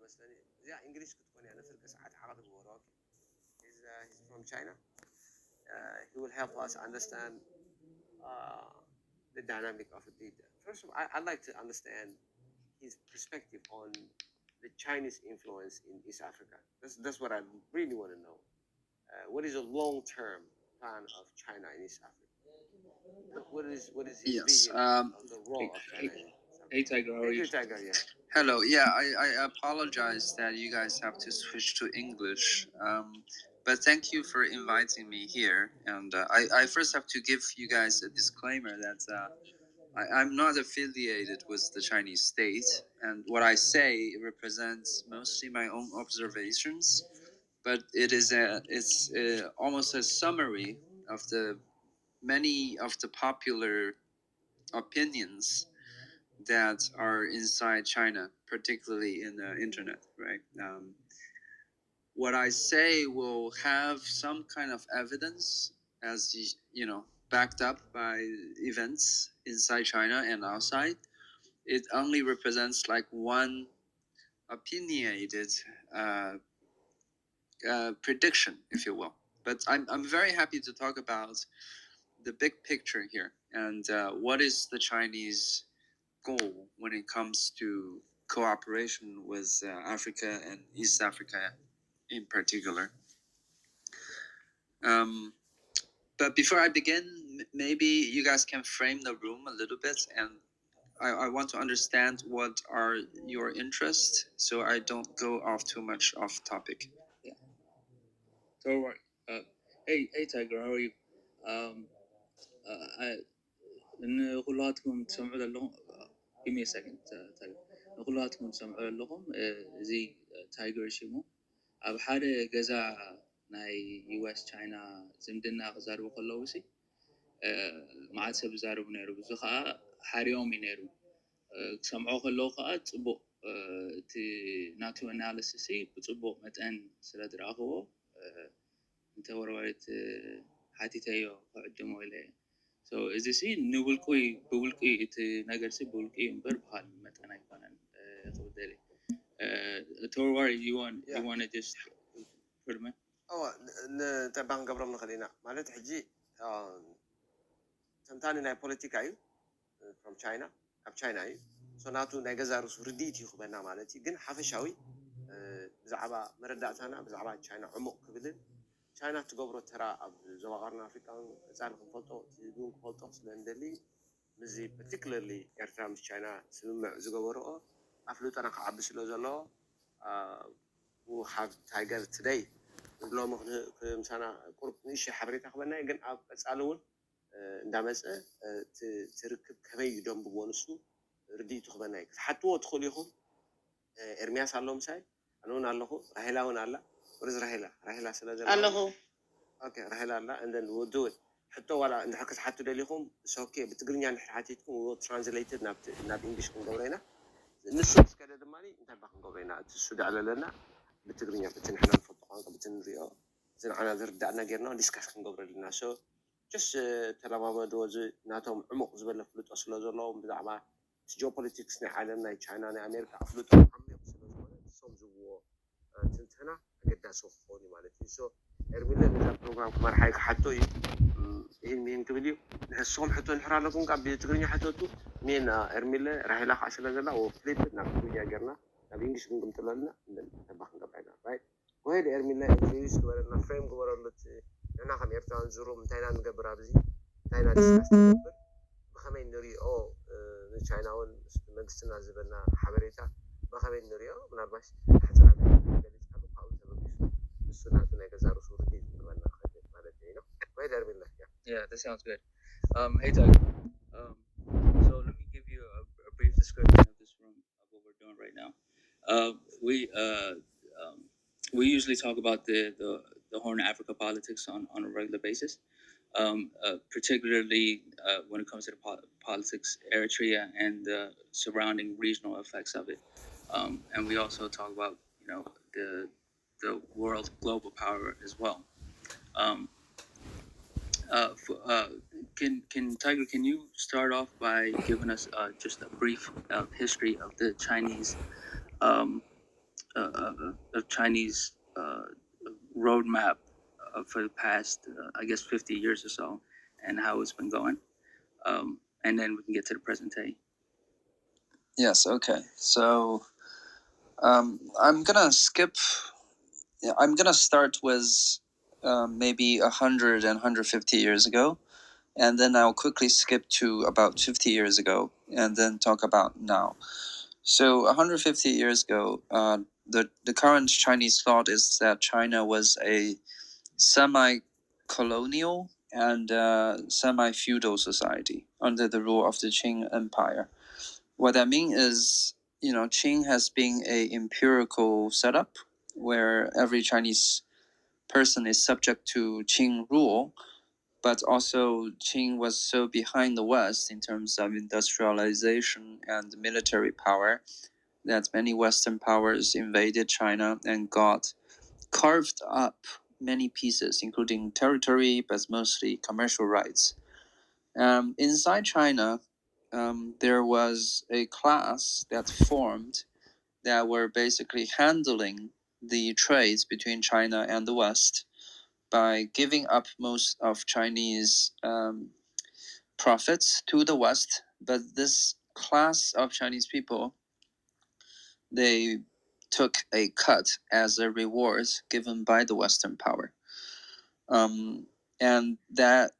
مثلا زي انجليش كتكون يعني فرق ساعات عقد وراك. He's from China. He will help us understand uh, the dynamic of the data. First of all, I'd like to understand his perspective on the Chinese influence in East Africa. That's what I really want to know. What is a long-term plan of China in East Africa? What is his vision of the role of China in East Africa? Hey, Tiger, how are Thank you? you, Tiger. Yeah. Hello. Yeah, I apologize that you guys have to switch to English. But thank you for inviting me here. And I first have to give you guys a disclaimer that I'm not affiliated with the Chinese state. And what I say represents mostly my own observations. But it's almost a summary of the many of the popular opinions that are inside China, particularly in the internet, right? What I say will have some kind of evidence, as you know, backed up by events inside China and outside. It only represents like one opinionated prediction, if you will. But I'm very happy to talk about the big picture here and what is the Chinese goal when it comes to cooperation with Africa and East Africa in particular. But before I begin, maybe you guys can frame the room a little bit, and I want to understand what are your interests, so I don't go off too much off topic. Yeah. Don't worry. Hey, Tiger, how are you? إن كلاتكم تسمعوا لهم. Give me a second, Tiger. كلاتكم تسمعوا لهم زي Tiger شيمو. أب حدا جزا ناي US China زمدنا غزارو خلوسي. معاد سب زارو نيرو بزخا حريوم نيرو. سمعوا خلو خات بو تي ناتو أناليسيسي بتبو متأن سلاد راهو. أنت وروايت حتى تيو قدموا إليه. So is this in نقولكوي بقولكي إت نجارسي بقولكي إمبر بحال متأنا يكونن خودلي. Torwari, you want to just put him in? نتابع قبل من خلينا مالت حجي سمتاني ناي بوليتيكا أيو from China أب China أيو so ناتو ناي جزارس رديتي خبرنا مالتي جن حفشاوي بزعبا مرداتنا بزعبا China عمق كبدل China تقبرو ترى أب زواغرنا أفريقيا زاركم فلتو تدون فلتو سلندلي مزي particularly إرترا مش China سلمع زقبرو أفلوت أنا كعب سلوزلو who have Tiger today لو مخن كمسانا قرب نيشي حبريت أخبرنا يجن أب أسألون ندمس تركب كمي يدوم بونسو رديت أخبرنا يك حتى وتدخليهم إرميا سالهم ساي أنا الله رحيلا ونالا ورز رحيلا سلازل الله أوكي رحيلا الله and then we'll do it حتى ولا نحكي حتى دليهم بس أوكي بتقولين يعني حاتيتكم we'll translate it ناب إنجليش كم قبلنا نسوس كده دماني أنت بخن قبلنا تسود على لنا بتقولين بتن إحنا نفضل بتن رياض زين أنا ذردنا جرنا ديسكاس كم قبلنا so just ترى ما بدوز ناتهم عمق زبالة فلوت أصلا زلهم بدعما geopolitics نعلمنا China أمريكا أفلوت عمق زبالة صوم زوو تنتنا قد سوخوني مالتي so إرميلا نزل برنامج كمان حاجة حتى مين كبديو نحسهم حتى نحرا لكم قبل تقولين حتى تو مين إرميلا راح يلاقي عشان زلا وفليب نعمل ويا جرنا نبي إنجليش كم تلالنا نبغى نقبلنا right وهذا إرميلا إنجليش كبرنا فريم كبرنا أنا خم يرتان زورو متينا نقبر أبزي متينا ديسكاس نقبر بخمين نوري أو China ون مجلسنا زبنا حبريتا بخمين نوري أو من أربعش حتى نبي نجلس كلو حاول تبغيش السنة نجزارو سورتي كمان خير مالتي وهذا إرميلا Yeah, that sounds good. Hey, Doug. So let me give you a brief description of this room of what we're doing right now. We usually talk about the Horn of Africa politics on a regular basis, particularly when it comes to the politics, Eritrea, and the surrounding regional effects of it. And we also talk about the world global power as well. Tiger, can you start off by giving us just a brief history of the Chinese a Chinese roadmap for the past, I guess, 50 years or so, and how it's been going. And then we can get to the present day. Yes, okay. So I'm gonna skip. I'm gonna start with maybe 100 and 150 years ago, and then I'll quickly skip to about 50 years ago, and then talk about now. So 150 years ago, the current Chinese thought is that China was a semi-colonial and semi-feudal society under the rule of the Qing Empire. What that means is, Qing has been a empirical setup where every Chinese person is subject to Qing rule, but also Qing was so behind the West in terms of industrialization and military power that many Western powers invaded China and got carved up many pieces, including territory, but mostly commercial rights. Inside China, there was a class that formed that were basically handling the trades between China and the West by giving up most of Chinese profits to the West. But this class of Chinese people, they took a cut as a reward given by the Western power. And that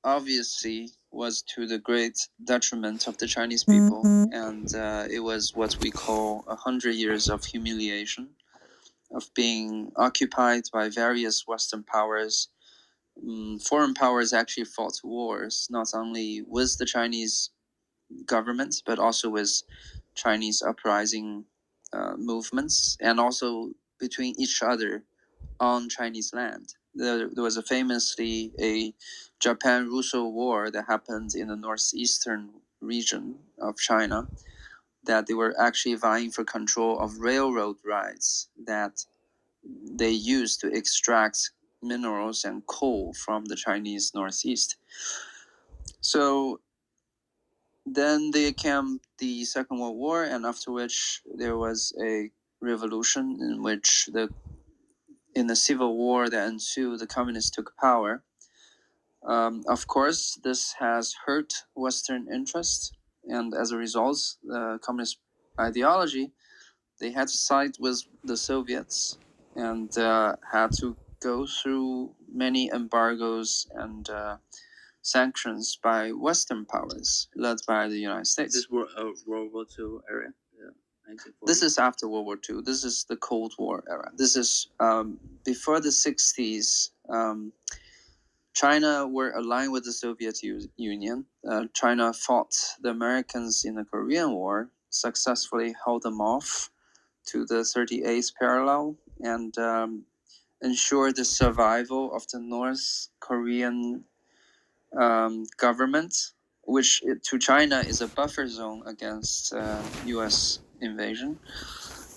obviously was to the great detriment of the Chinese people. And it was what we call 100 years of humiliation, of being occupied by various Western powers. Foreign powers actually fought wars, not only with the Chinese government, but also with Chinese uprising movements, and also between each other on Chinese land. There was famously a Japan-Russo war that happened in the northeastern region of China, that they were actually vying for control of railroad rights that they used to extract minerals and coal from the Chinese northeast. So then there came the Second World War, and after which there was a revolution in which in the civil war that ensued, the communists took power. Of course, this has hurt Western interests, and as a result, the communist ideology, they had to side with the Soviets and had to go through many embargoes and sanctions by Western powers, led by the United States. This World War II era. This is after World War II. This is the Cold War era. This is before the 60s. China were aligned with the Soviet Union. China fought the Americans in the Korean War, successfully held them off to the 38th parallel, and ensured the survival of the North Korean government, which to China is a buffer zone against U.S. invasion.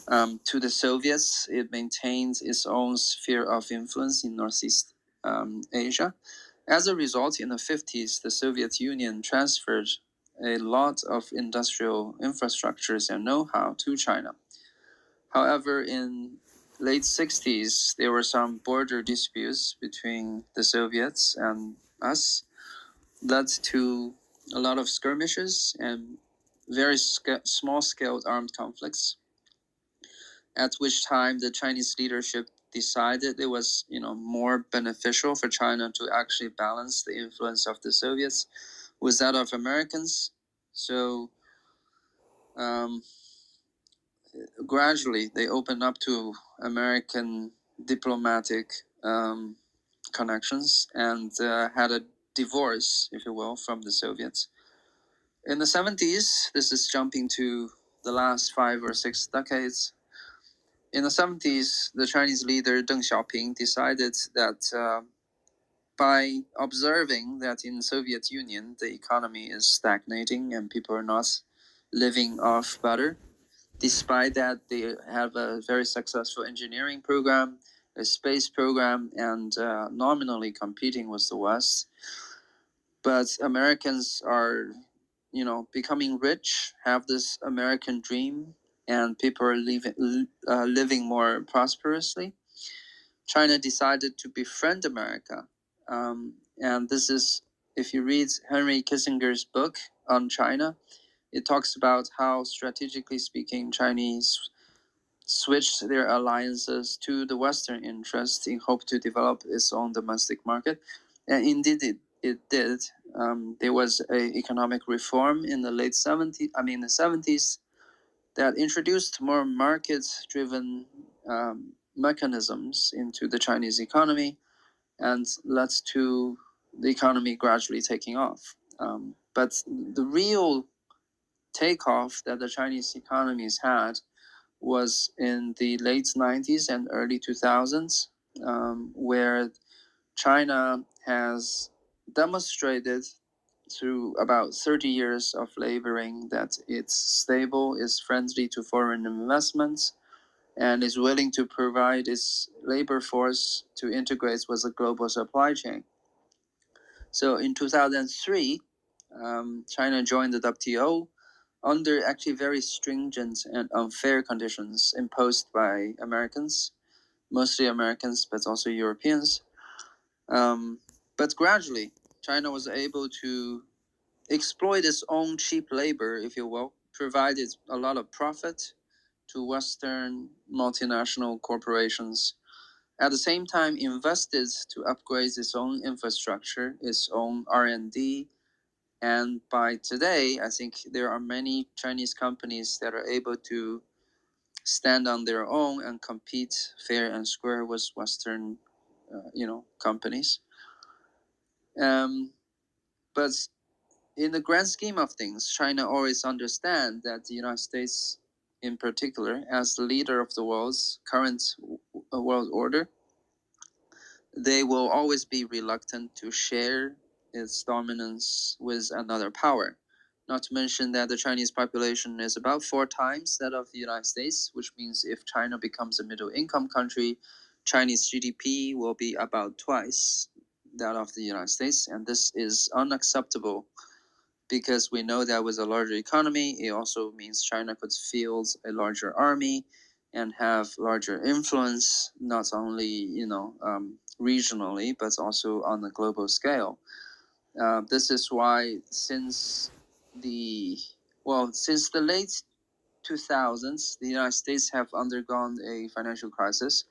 To the Soviets, it maintained its own sphere of influence in Northeast Asia. As a result, in the 50s, the Soviet Union transferred a lot of industrial infrastructures and know-how to China. However, in late 60s, there were some border disputes between the Soviets and us, led to a lot of skirmishes and very small-scale armed conflicts, at which time the Chinese leadership decided it was more beneficial for China to actually balance the influence of the Soviets with that of Americans. So gradually they opened up to American diplomatic connections and had a divorce, if you will, from the Soviets. In the 70s, this is jumping to the last 5 or 6 decades. In the 70s, the Chinese leader Deng Xiaoping decided that by observing that in the Soviet Union, the economy is stagnating and people are not living off butter, despite that they have a very successful engineering program, a space program, and nominally competing with the West. But Americans are, becoming rich, have this American dream, and people are living more prosperously, China decided to befriend America. And this is, if you read Henry Kissinger's book on China, it talks about how, strategically speaking, Chinese switched their alliances to the Western interests in hope to develop its own domestic market. And indeed, it did. There was an economic reform in the late 70s, the 70s, that introduced more market-driven mechanisms into the Chinese economy and led to the economy gradually taking off. But the real takeoff that the Chinese economies had was in the late 90s and early 2000s, where China has demonstrated through about 30 years of laboring that it's stable, is friendly to foreign investments, and is willing to provide its labor force to integrate with the global supply chain. So in 2003, China joined the WTO under actually very stringent and unfair conditions imposed by Americans, mostly Americans, but also Europeans. But gradually, China was able to exploit its own cheap labor, if you will, provided a lot of profit to Western multinational corporations. At the same time, invested to upgrade its own infrastructure, its own R&D, and by today, I think there are many Chinese companies that are able to stand on their own and compete fair and square with Western, companies. But in the grand scheme of things, China always understands that the United States, in particular, as the leader of the world's current world order, they will always be reluctant to share its dominance with another power. Not to mention that the Chinese population is about 4 times that of the United States, which means if China becomes a middle income country, Chinese GDP will be about twice that of the United States. And this is unacceptable because we know that with a larger economy, it also means China could field a larger army and have larger influence, not only regionally, but also on a global scale. This is why since the late 2000s, the United States have undergone a financial crisis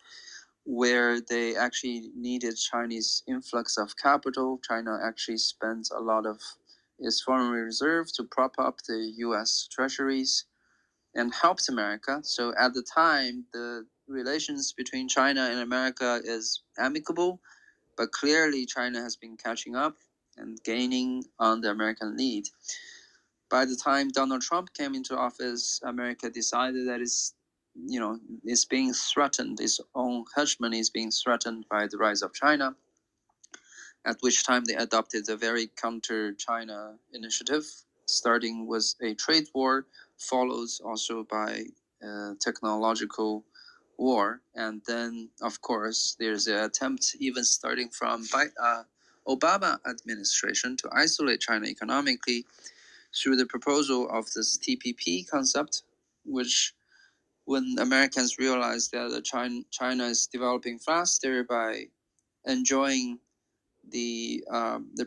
where they actually needed Chinese influx of capital. China actually spent a lot of its foreign reserve to prop up the U.S. treasuries and helped America. So at the time, the relations between China and America is amicable, but clearly China has been catching up and gaining on the American lead. By the time Donald Trump came into office, America decided that it's being threatened, its own hegemony is being threatened by the rise of China, at which time they adopted a very counter-China initiative, starting with a trade war, followed also by a technological war. And then, of course, there's an attempt, even starting from Obama administration, to isolate China economically through the proposal of this TPP concept, which when Americans realized that China is developing faster by enjoying the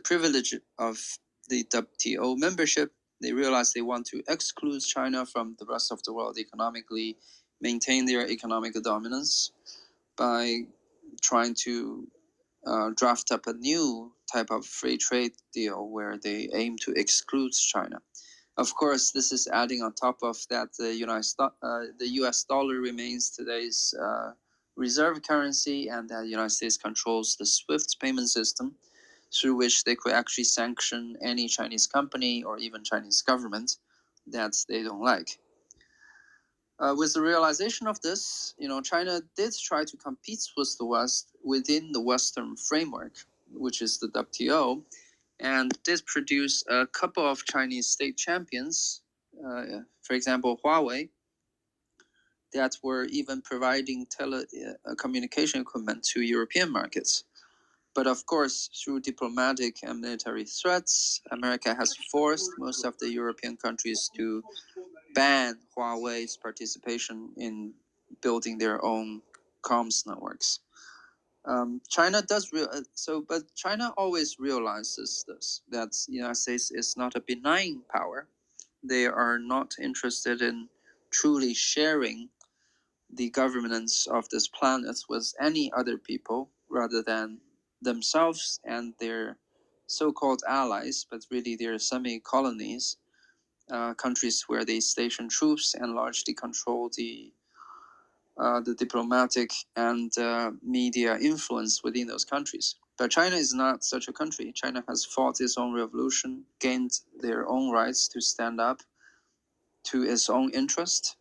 privilege of the WTO membership, they realized they want to exclude China from the rest of the world economically, maintain their economic dominance by trying to draft up a new type of free trade deal where they aim to exclude China. Of course, this is adding on top of that the U.S. dollar remains today's reserve currency, and that the United States controls the SWIFT payment system, through which they could actually sanction any Chinese company or even Chinese government that they don't like. With the realization of this, China did try to compete with the West within the Western framework, which is the WTO, and did produce a couple of Chinese state champions, for example, Huawei, that were even providing telecommunication equipment to European markets. But of course, through diplomatic and military threats, America has forced most of the European countries to ban Huawei's participation in building their own comms networks. China does but China always realizes this, that the United States is not a benign power. They are not interested in truly sharing the governance of this planet with any other people rather than themselves and their so-called allies, but really their semi-colonies, countries where they station troops and largely control the diplomatic and media influence within those countries. But China is not such a country. China has fought its own revolution, gained their own rights to stand up to its own interest.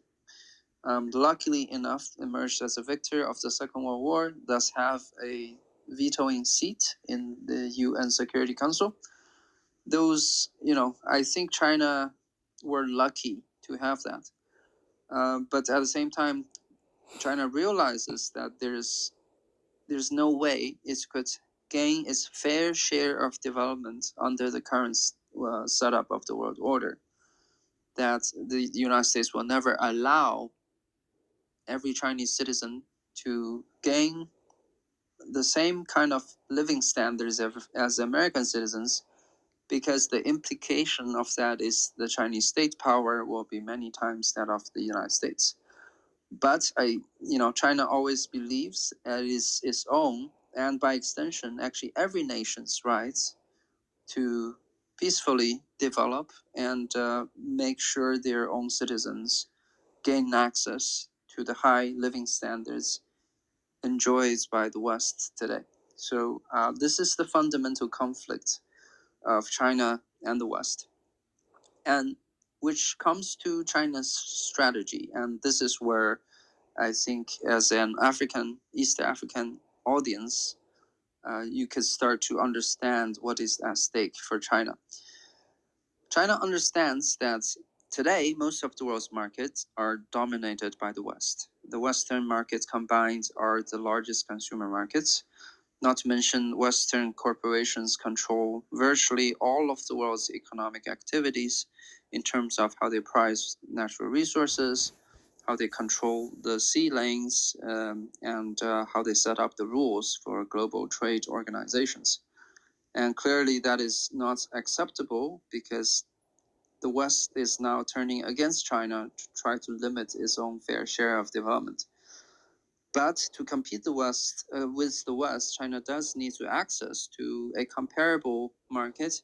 Luckily enough, emerged as a victor of the Second World War, thus have a vetoing seat in the UN Security Council. Those, I think China were lucky to have that. But at the same time, China realizes that there's no way it could gain its fair share of development under the current setup of the world order. That the United States will never allow every Chinese citizen to gain the same kind of living standards as American citizens, because the implication of that is the Chinese state power will be many times that of the United States. But China always believes it is its own, and by extension, actually every nation's rights to peacefully develop and make sure their own citizens gain access to the high living standards enjoyed by the West today. So this is the fundamental conflict of China and the West, and which comes to China's strategy. And this is where I think, as an East African audience, you could start to understand what is at stake for China. China understands that today most of the world's markets are dominated by the West. The Western markets combined are the largest consumer markets. Not to mention, Western corporations control virtually all of the world's economic activities in terms of how they price natural resources, how they control the sea lanes, and how they set up the rules for global trade organizations. And clearly that is not acceptable, because the West is now turning against China to try to limit its own fair share of development. But to compete with the West, China does need to access to a comparable market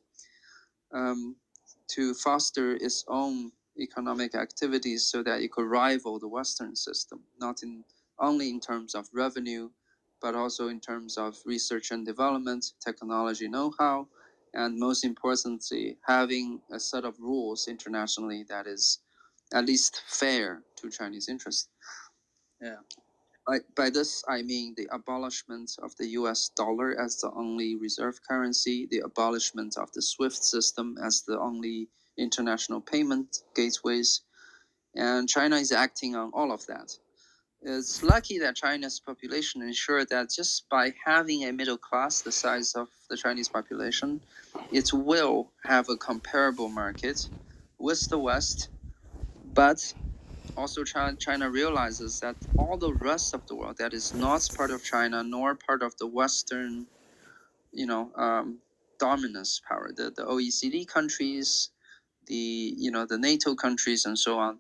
to foster its own economic activities so that it could rival the Western system, not only in terms of revenue, but also in terms of research and development, technology know-how, and most importantly, having a set of rules internationally that is at least fair to Chinese interests. Yeah. By this, I mean the abolishment of the US dollar as the only reserve currency, the abolishment of the SWIFT system as the only international payment gateways, and China is acting on all of that. It's lucky that China's population ensured that just by having a middle class the size of the Chinese population, it will have a comparable market with the West, but also China realizes that all the rest of the world that is not part of China nor part of the Western, dominance power, the OECD countries, the NATO countries, and so on.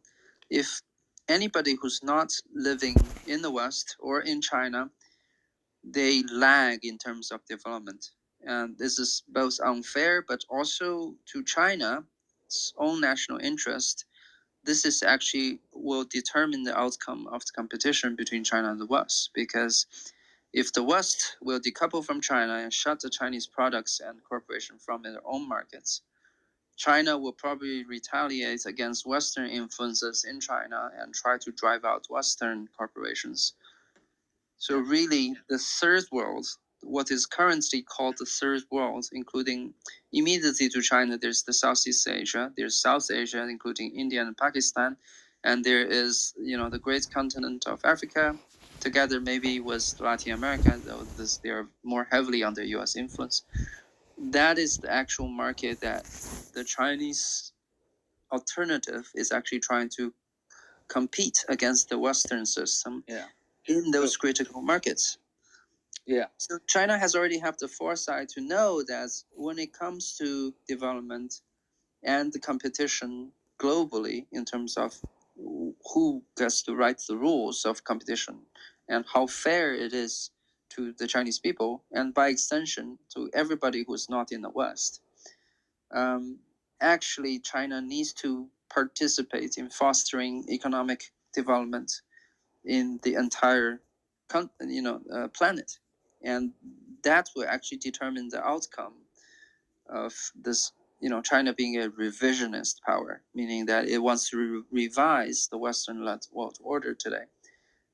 If anybody who's not living in the West or in China, they lag in terms of development. And this is both unfair, but also to China's own national interest. This is actually will determine the outcome of the competition between China and the West, because if the West will decouple from China and shut the Chinese products and corporations from their own markets, China will probably retaliate against Western influences in China and try to drive out Western corporations. So really, the third world, what is currently called the third world, including immediately to China, there's the Southeast Asia, there's South Asia, including India and Pakistan, and there is, the great continent of Africa, together maybe with Latin America, though they are more heavily under U.S. influence. That is the actual market that the Chinese alternative is actually trying to compete against the Western system Yeah. in those critical markets. Yeah. So China has already have the foresight to know that when it comes to development and the competition globally in terms of who gets to write the rules of competition and how fair it is to the Chinese people and by extension to everybody who's not in the West. Actually, China needs to participate in fostering economic development in the entire planet, and that will actually determine the outcome of this. China being a revisionist power, meaning that it wants to revise the Western-led world order today.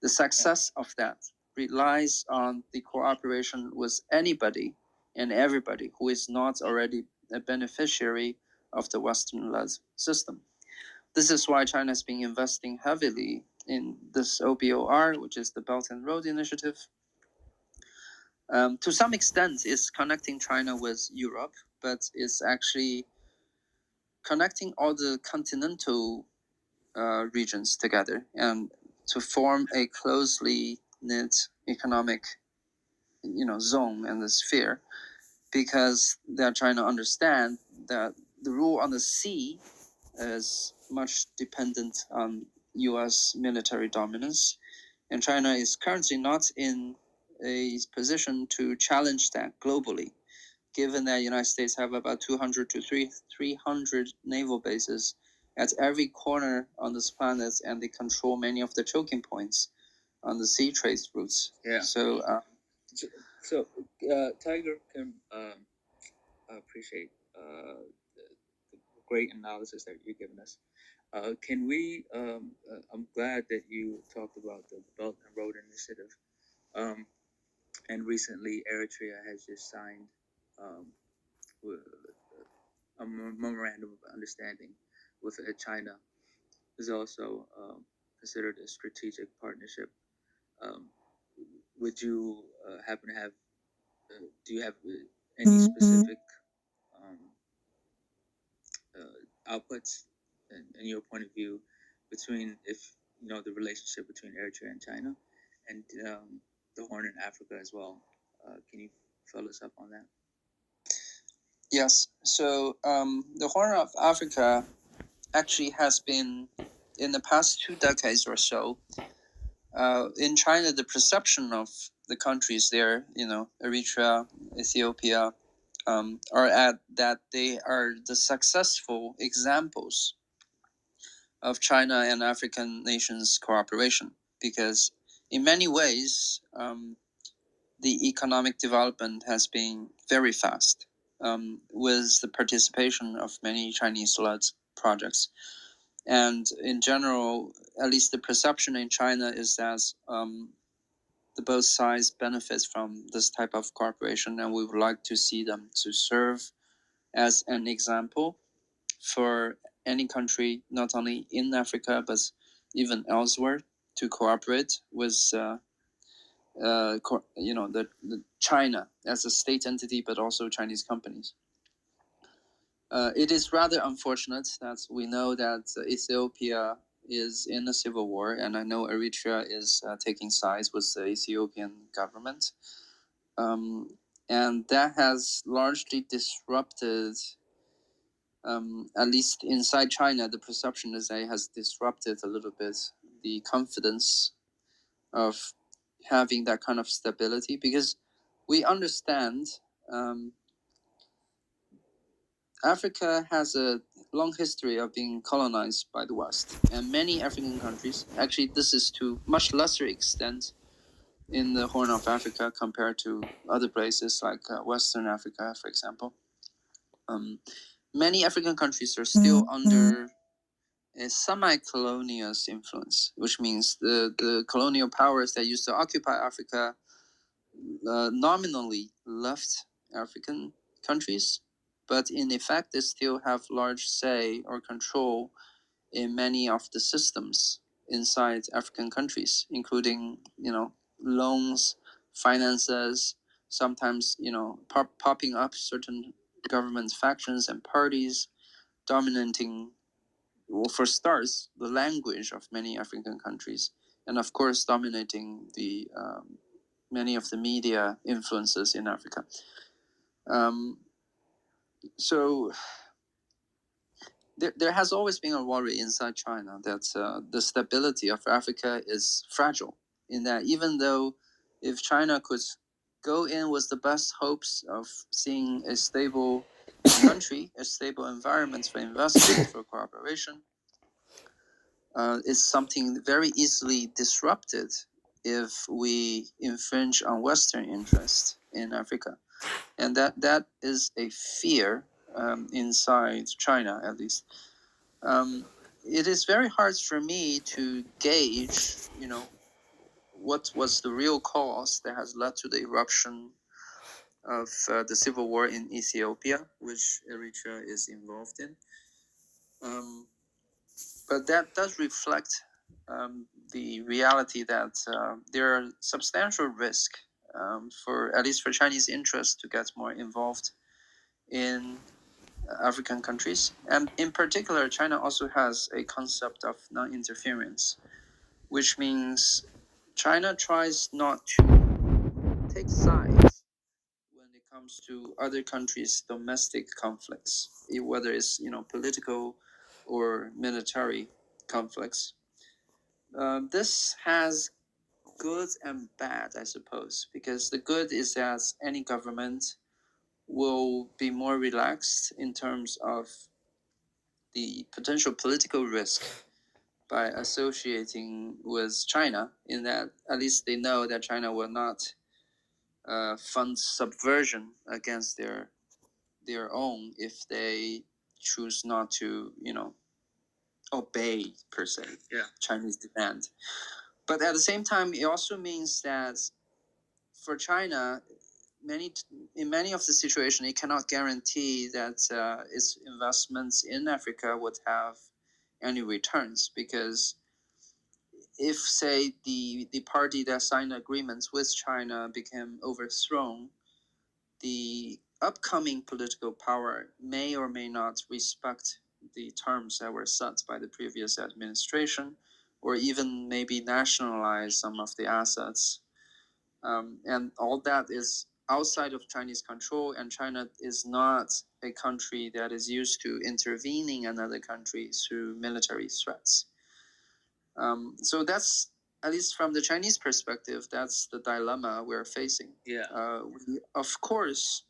The success of that relies on the cooperation with anybody and everybody who is not already a beneficiary of the Western-led system. This is why China has been investing heavily in this OBOR, which is the Belt and Road Initiative. To some extent, it's connecting China with Europe, but it's actually connecting all the continental regions together and to form a closely knit economic zone and the sphere, because they're trying to understand that the rule on the sea is much dependent on US military dominance, and China is currently not in a position to challenge that globally, given that the United States have about 200 to 300 naval bases at every corner on this planet, and they control many of the choking points on the sea trade routes. Yeah. So, Tiger can appreciate the great analysis that you're giving us. Can we? I'm glad that you talked about the Belt and Road Initiative. And recently, Eritrea has just signed a memorandum of understanding with China. Is also considered a strategic partnership. Would you happen to have? Do you have any specific outputs in your point of view between the relationship between Eritrea and China and the Horn in Africa as well? Can you fill us up on that? Yes. So the Horn of Africa actually has been, in the past 2 decades or so, in China, the perception of the countries there, Eritrea, Ethiopia, are at that they are the successful examples of China and African nations' cooperation, because in many ways, the economic development has been very fast, with the participation of many Chinese-led projects. And in general, at least the perception in China is that the both sides benefit from this type of cooperation, and we would like to see them to serve as an example for any country, not only in Africa but even elsewhere, to cooperate with the China as a state entity, but also Chinese companies. It is rather unfortunate that we know that Ethiopia is in a civil war, and I know Eritrea is taking sides with the Ethiopian government. And that has largely disrupted, at least inside China, the perception is that it has disrupted a little bit the confidence of having that kind of stability, because we understand Africa has a long history of being colonized by the West, and many African countries, actually this is to much lesser extent in the Horn of Africa compared to other places like Western Africa, for example. Many African countries are still under a semi-colonial influence, which means the colonial powers that used to occupy Africa nominally left African countries, but in effect they still have large say or control in many of the systems inside African countries, including loans, finances, sometimes popping up certain government factions and parties dominating well, for starts, the language of many African countries, and of course, dominating the many of the media influences in Africa. So there has always been a worry inside China that the stability of Africa is fragile. In that, even though if China could go in with the best hopes of seeing a stable country, a stable environment for investment, for cooperation, is something very easily disrupted if we infringe on Western interests in Africa. And that is a fear inside China, at least. It is very hard for me to gauge, what was the real cause that has led to the eruption of the civil war in Ethiopia, which Eritrea is involved in. But that does reflect the reality that there are substantial risk for, at least for Chinese interests, to get more involved in African countries. And in particular, China also has a concept of non-interference, which means China tries not to take sides when it comes to other countries' domestic conflicts, whether it's political or military conflicts. This has good and bad, I suppose, because the good is that any government will be more relaxed in terms of the potential political risk by associating with China, in that at least they know that China will not fund subversion against their own if they choose not to, obey per se Chinese demand. But at the same time, it also means that for China, in many of the situations, it cannot guarantee that its investments in Africa would have any returns, because if, say, the party that signed agreements with China became overthrown, the upcoming political power may or may not respect the terms that were set by the previous administration, or even maybe nationalize some of the assets. And all that is outside of Chinese control, and China is not a country that is used to intervening in another country through military threats. So that's, at least from the Chinese perspective, that's the dilemma we're facing. We, of course,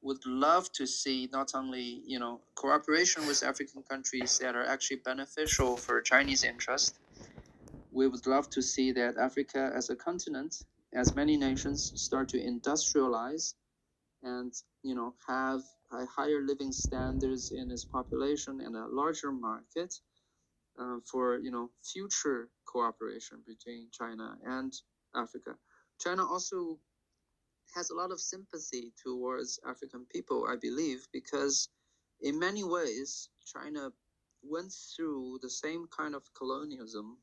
would love to see not only cooperation with African countries that are actually beneficial for Chinese interest. We would love to see that Africa as a continent, as many nations, start to industrialize and have a higher living standards in its population and a larger market for future cooperation between China and Africa. China also has a lot of sympathy towards African people, I believe, because in many ways China went through the same kind of colonialism,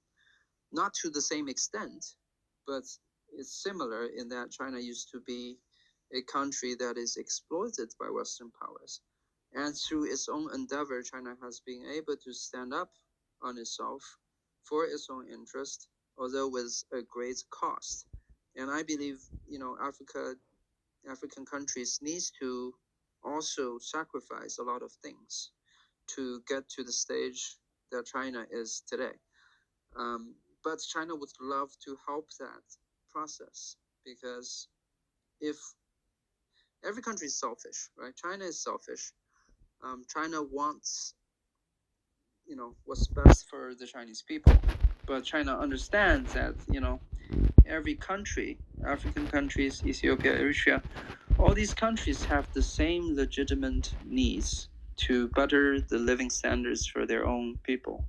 not to the same extent, but it's similar in that China used to be a country that is exploited by Western powers. And through its own endeavor, China has been able to stand up on itself for its own interest, although with a great cost. And I believe, African countries needs to also sacrifice a lot of things to get to the stage that China is today. But China would love to help that process, because if every country is selfish, right? China is selfish. China wants, what's best for the Chinese people, but China understands that, every country, African countries, Ethiopia, Eritrea, all these countries have the same legitimate needs to better the living standards for their own people,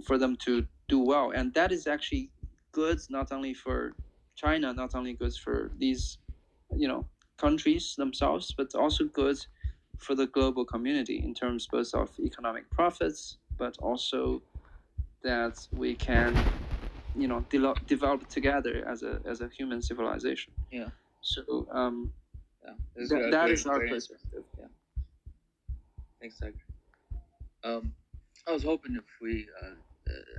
for them to do well. And that is actually good not only for China, not only good for these, countries themselves, but also good for the global community in terms both of economic profits, but also that we can, develop together as a human civilization. So that is our perspective. Yeah. Thanks, Doug. I was hoping if we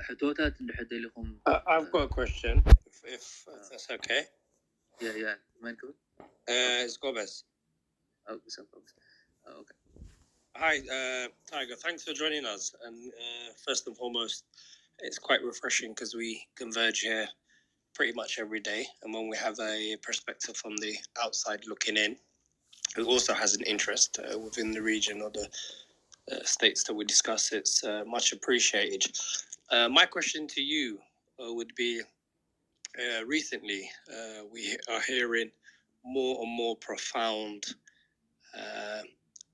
حتوتات نحد لكم. I've got a question, if that's okay. Yeah. Michael? It's Gomez. Oh, so okay. Hi, Tiger. Thanks for joining us. And first and foremost, it's quite refreshing because we converge here pretty much every day. And when we have a perspective from the outside looking in, who also has an interest within the region or the states that we discuss, it's much appreciated. My question to you would be, recently we are hearing more and more profound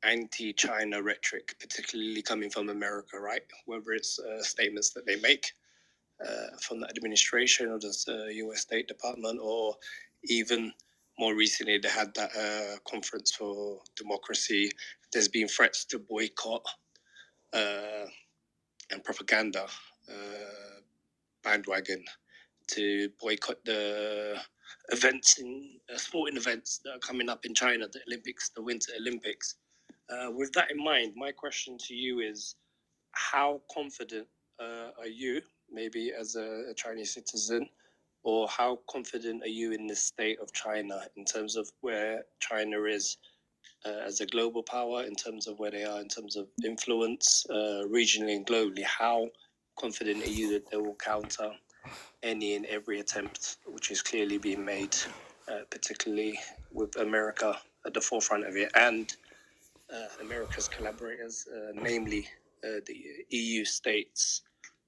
anti-China rhetoric, particularly coming from America, right? Whether it's statements that they make from the administration or the U.S. State Department, or even more recently, they had that conference for democracy. There's been threats to boycott and propaganda bandwagon to boycott the events in sporting events that are coming up in China, the Olympics, the Winter Olympics. With that in mind, my question to you is, how confident are you, maybe as a Chinese citizen, or how confident are you in the state of China in terms of where China is as a global power, in terms of where they are in terms of influence regionally and globally? How confident are you that they will counter any and every attempt which is clearly being made, particularly with America at the forefront of it, and America's collaborators, namely the EU states?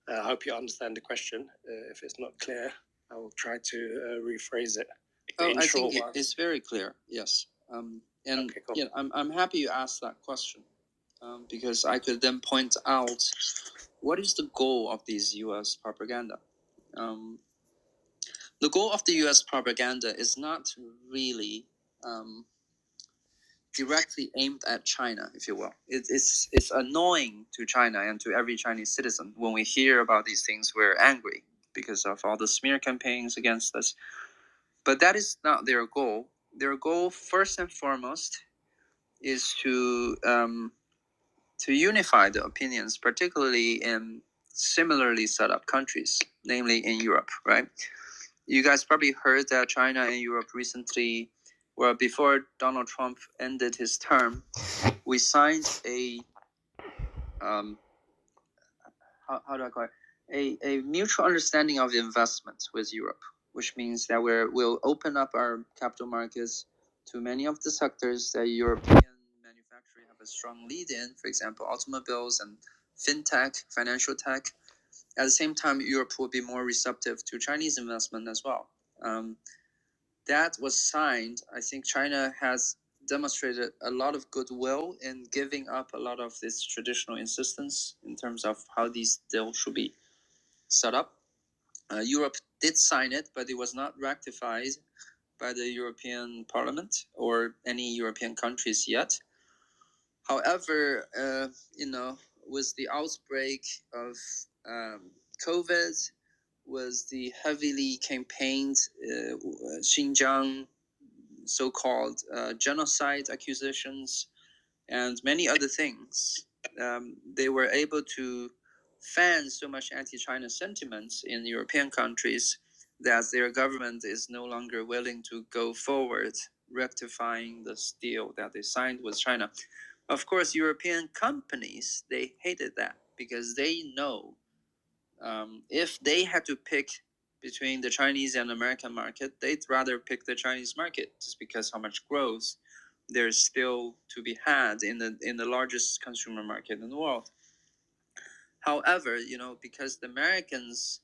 I hope you understand the question. If it's not clear, I will try to rephrase it. I think it's very clear. Yes. And okay, cool. Yeah, I'm happy you asked that question, because I could then point out what is the goal of this U.S. propaganda. The goal of the U.S. propaganda is not really directly aimed at China, if you will. It's annoying to China and to every Chinese citizen. When we hear about these things, we're angry because of all the smear campaigns against us. But that is not their goal. Their goal, first and foremost, is to unify the opinions, particularly in similarly set up countries, namely in Europe, right? You guys probably heard that China and Europe recently, well, before Donald Trump ended his term, we signed a how do I call it? A mutual understanding of investment with Europe, which means that we'll open up our capital markets to many of the sectors that European manufacturing have a strong lead in, for example, automobiles and fintech, financial tech. At the same time, Europe will be more receptive to Chinese investment as well. That was signed. I think China has demonstrated a lot of goodwill in giving up a lot of this traditional insistence in terms of how these deals should be set up. Europe did sign it, but it was not ratified by the European Parliament or any European countries yet. However, with the outbreak of COVID, was the heavily campaigned Xinjiang so-called genocide accusations and many other things, they were able to fan so much anti-China sentiments in European countries that their government is no longer willing to go forward rectifying this deal that they signed with China. Of course, European companies, they hated that because they know if they had to pick between the Chinese and American market, they'd rather pick the Chinese market just because how much growth there's still to be had in the largest consumer market in the world. However, because the Americans,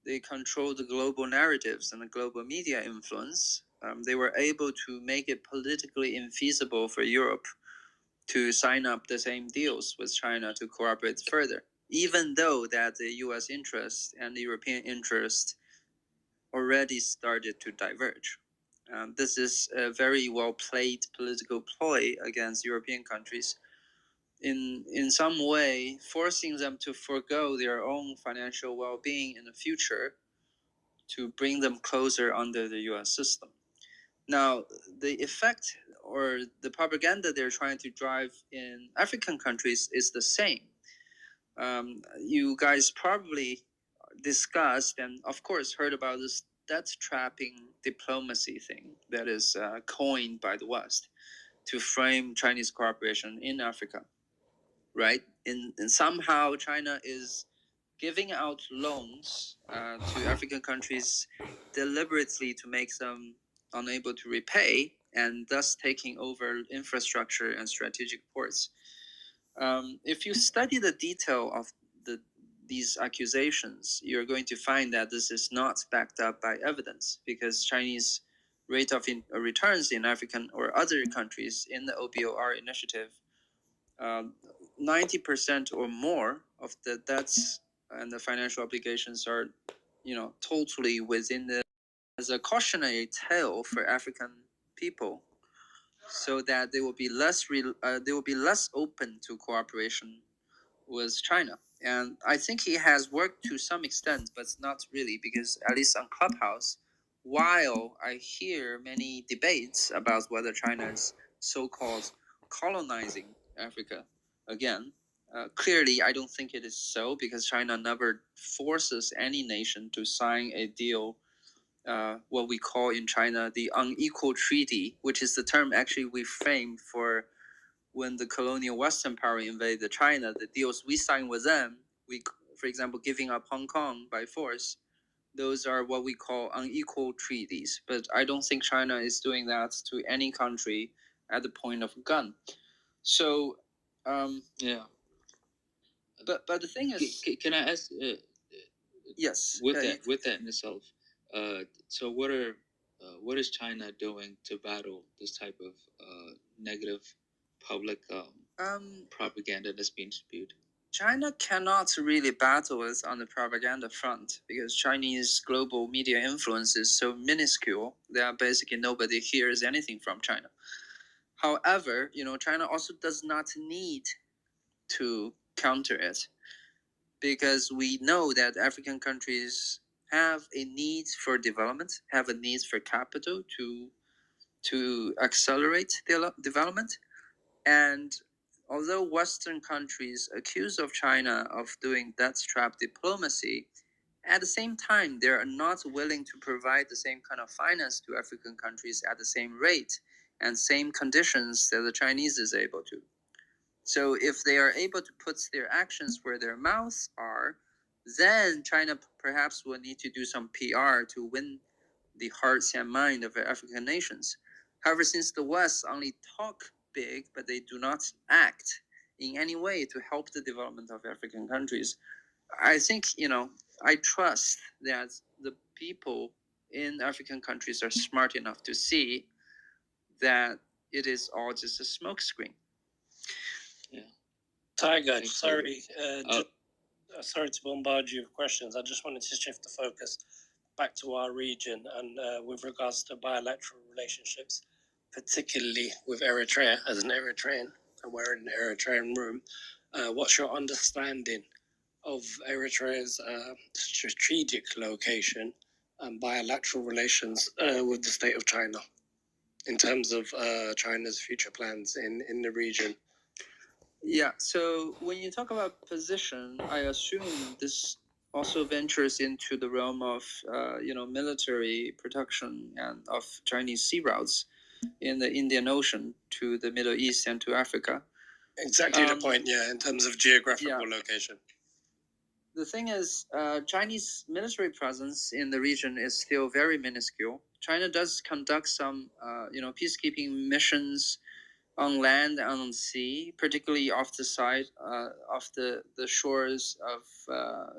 they control the global narratives and the global media influence, they were able to make it politically infeasible for Europe to sign up the same deals with China to cooperate further, even though that the U.S. interest and the European interest already started to diverge. This is a very well played political ploy against European countries, in some way forcing them to forego their own financial well-being in the future to bring them closer under the U.S. system. Now, the effect or the propaganda they're trying to drive in African countries is the same. You guys probably discussed and, of course, heard about this debt trapping diplomacy thing that is coined by the West to frame Chinese cooperation in Africa, right? And somehow China is giving out loans to African countries deliberately to make them unable to repay, and thus taking over infrastructure and strategic ports. If you study the detail of these accusations, you're going to find that this is not backed up by evidence, because Chinese rate of returns in African or other countries in the OBOR initiative, 90% or more of the debts and the financial obligations are, totally within the, as a cautionary tale for African people, so that they will be less open to cooperation with China. And I think he has worked to some extent, but not really, because at least on Clubhouse, while I hear many debates about whether China is so-called colonizing Africa again, clearly I don't think it is so, because China never forces any nation to sign a deal, what we call in China the unequal treaty, which is the term actually we framed for when the colonial Western power invaded China. The deals we signed with them, for example, giving up Hong Kong by force, those are what we call unequal treaties. But I don't think China is doing that to any country at the point of a gun. So, yeah. But the thing is, Can I ask? Yes. With that in itself, so what is China doing to battle this type of negative public propaganda that's being spewed? China cannot really battle it on the propaganda front, because Chinese global media influence is so minuscule that basically nobody hears anything from China. However, China also does not need to counter it, because we know that African countries have a need for development, have a need for capital to accelerate their development. And although Western countries accuse of China of doing debt trap diplomacy, at the same time, they are not willing to provide the same kind of finance to African countries at the same rate and same conditions that the Chinese is able to. So if they are able to put their actions where their mouths are, then China perhaps will need to do some PR to win the hearts and mind of African nations. However, since the West only talk big, but they do not act in any way to help the development of African countries, I think, I trust that the people in African countries are smart enough to see that it is all just a smokescreen. Yeah. Tiger, sorry, sorry to bombard you with questions. I just wanted to shift the focus back to our region and with regards to bilateral relationships, particularly with Eritrea. As an Eritrean, and we're in an Eritrean room, what's your understanding of Eritrea's strategic location and bilateral relations with the state of China in terms of China's future plans in the region? Yeah, so when you talk about position, I assume this also ventures into the realm of, military protection and of Chinese sea routes in the Indian Ocean to the Middle East and to Africa. Exactly the point, yeah, in terms of geographical location. The thing is, Chinese military presence in the region is still very minuscule. China does conduct some, peacekeeping missions on land and on sea, particularly off the side of the shores of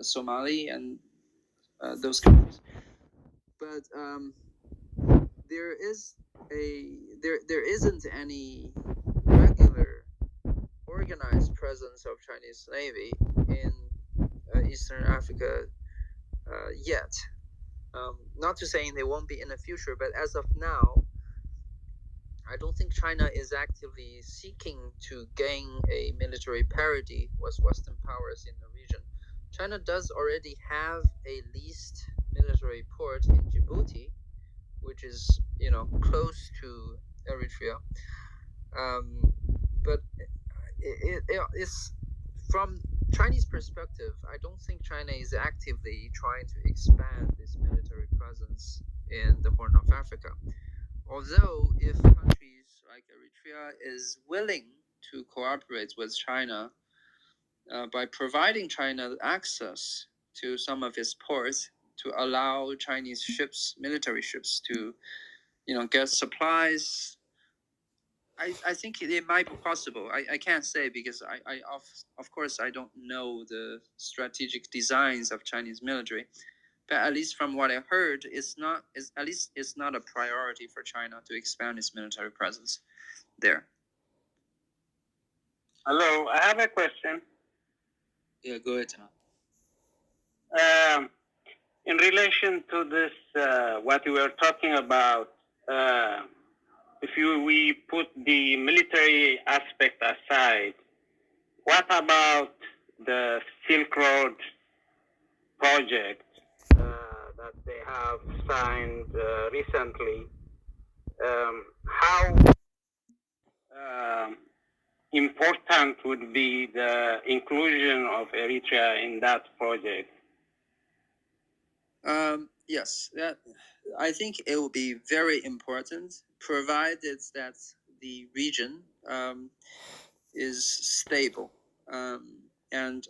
Somali and those countries. But there isn't any regular organized presence of Chinese Navy in Eastern Africa yet. Not to say they won't be in the future, but as of now, I don't think China is actively seeking to gain a military parity with Western powers in the region. China does already have a leased military port in Djibouti, which is, close to Eritrea. But it's from Chinese perspective, I don't think China is actively trying to expand its military presence in the Horn of Africa. Although, if countries like Eritrea is willing to cooperate with China by providing China access to some of its ports to allow Chinese ships, military ships, to get supplies, I think it might be possible. I can't say because of course I don't know the strategic designs of Chinese military, but at least from what I heard, it's not a priority for China to expand its military presence there. Hello, I have a question. Yeah, go ahead. In relation to this, what we were talking about, if we put the military aspect aside, what about the Silk Road project that they have signed recently? How important would be the inclusion of Eritrea in that project? Yes, that I think it will be very important, provided that the region is stable. And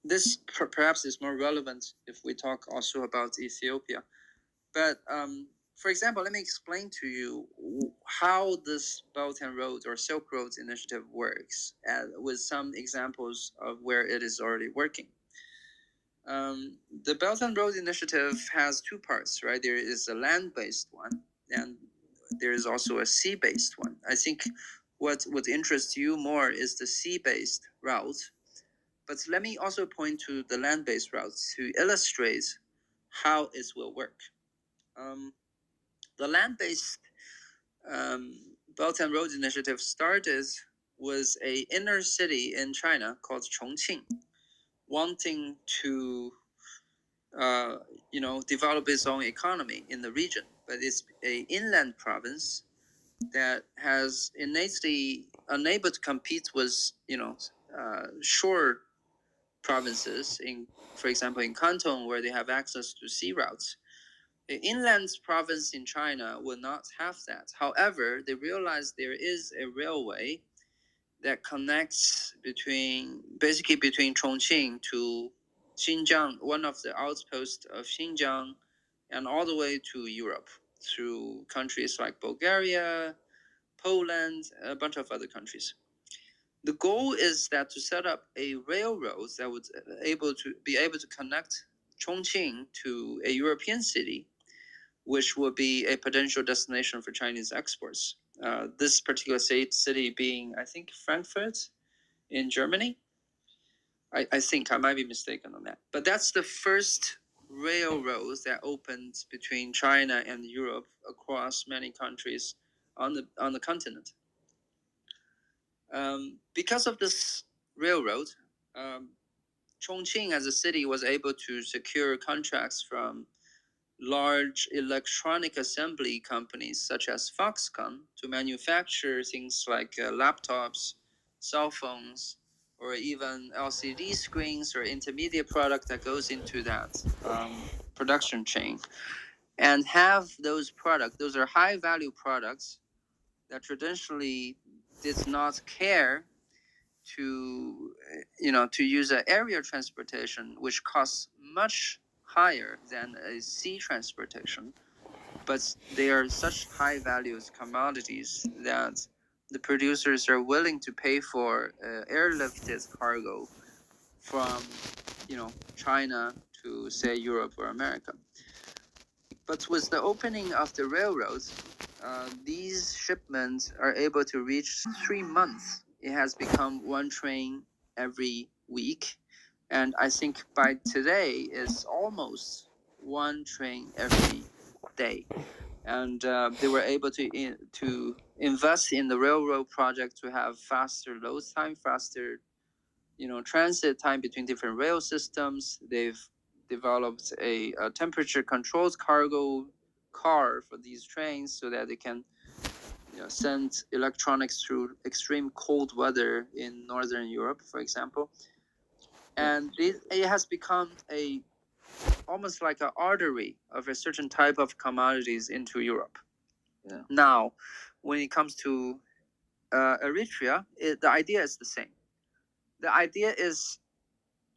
this perhaps is more relevant if we talk also about Ethiopia. But for example, let me explain to you how this Belt and Road or Silk Road initiative works, with some examples of where it is already working. The Belt and Road Initiative has two parts, right? There is a land-based one, and there is also a sea-based one. I think what would interest you more is the sea-based route, but let me also point to the land-based routes to illustrate how it will work. The land-based Belt and Road Initiative started with a inner city in China called Chongqing, wanting to develop its own economy in the region, but it's an inland province that has innately unable to compete with shore provinces for example, in Canton, where they have access to sea routes. The inland province in China will not have that. However, they realize there is a railway that connects between Chongqing to Xinjiang, one of the outposts of Xinjiang, and all the way to Europe through countries like Bulgaria, Poland, a bunch of other countries. The goal is that to set up a railroad that would be able to connect Chongqing to a European city, which would be a potential destination for Chinese exports. This particular city being, I think, Frankfurt in Germany. I think I might be mistaken on that. But that's the first railroad that opened between China and Europe across many countries on the continent. Because of this railroad, Chongqing as a city was able to secure contracts from large electronic assembly companies such as Foxconn to manufacture things like laptops, cell phones, or even LCD screens or intermediate product that goes into that production chain. And have those products, those are high value products that traditionally did not care to use an aerial transportation, which costs much higher than a sea transportation, but they are such high values commodities that the producers are willing to pay for airlifted cargo from China to say Europe or America. But with the opening of the railroads, these shipments are able to reach 3 months. It has become one train every week, and I think by today it's almost one train every day. And they were able to invest in the railroad project to have faster load time, faster transit time between different rail systems. They've developed a temperature controlled cargo car for these trains so that they can send electronics through extreme cold weather in Northern Europe, for example. and it has become almost like an artery of a certain type of commodities into Europe. Yeah. Now, when it comes to Eritrea, the idea is the same. The idea is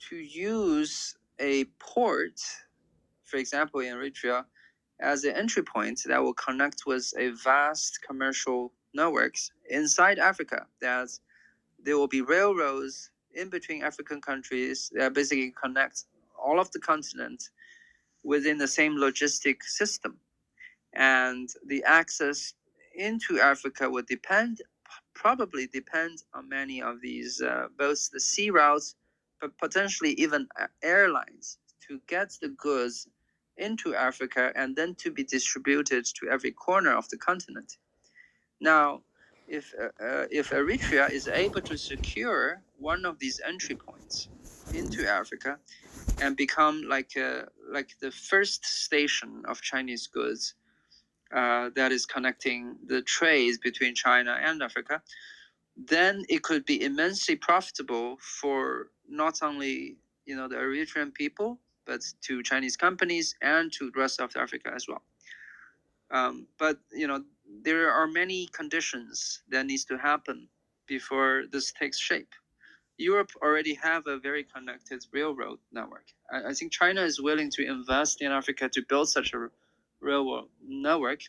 to use a port, for example, in Eritrea, as an entry point that will connect with a vast commercial networks inside Africa. That there will be railroads in between African countries that basically connect all of the continent within the same logistic system. And the access into Africa would probably depend on many of these, both the sea routes, but potentially even airlines to get the goods into Africa and then to be distributed to every corner of the continent. Now, if Eritrea is able to secure one of these entry points into Africa and become like the first station of Chinese goods that is connecting the trades between China and Africa, then it could be immensely profitable for not only the Eritrean people, but to Chinese companies and to the rest of Africa as well. But there are many conditions that needs to happen before this takes shape. Europe already have a very connected railroad network. I think China is willing to invest in Africa to build such a railroad network.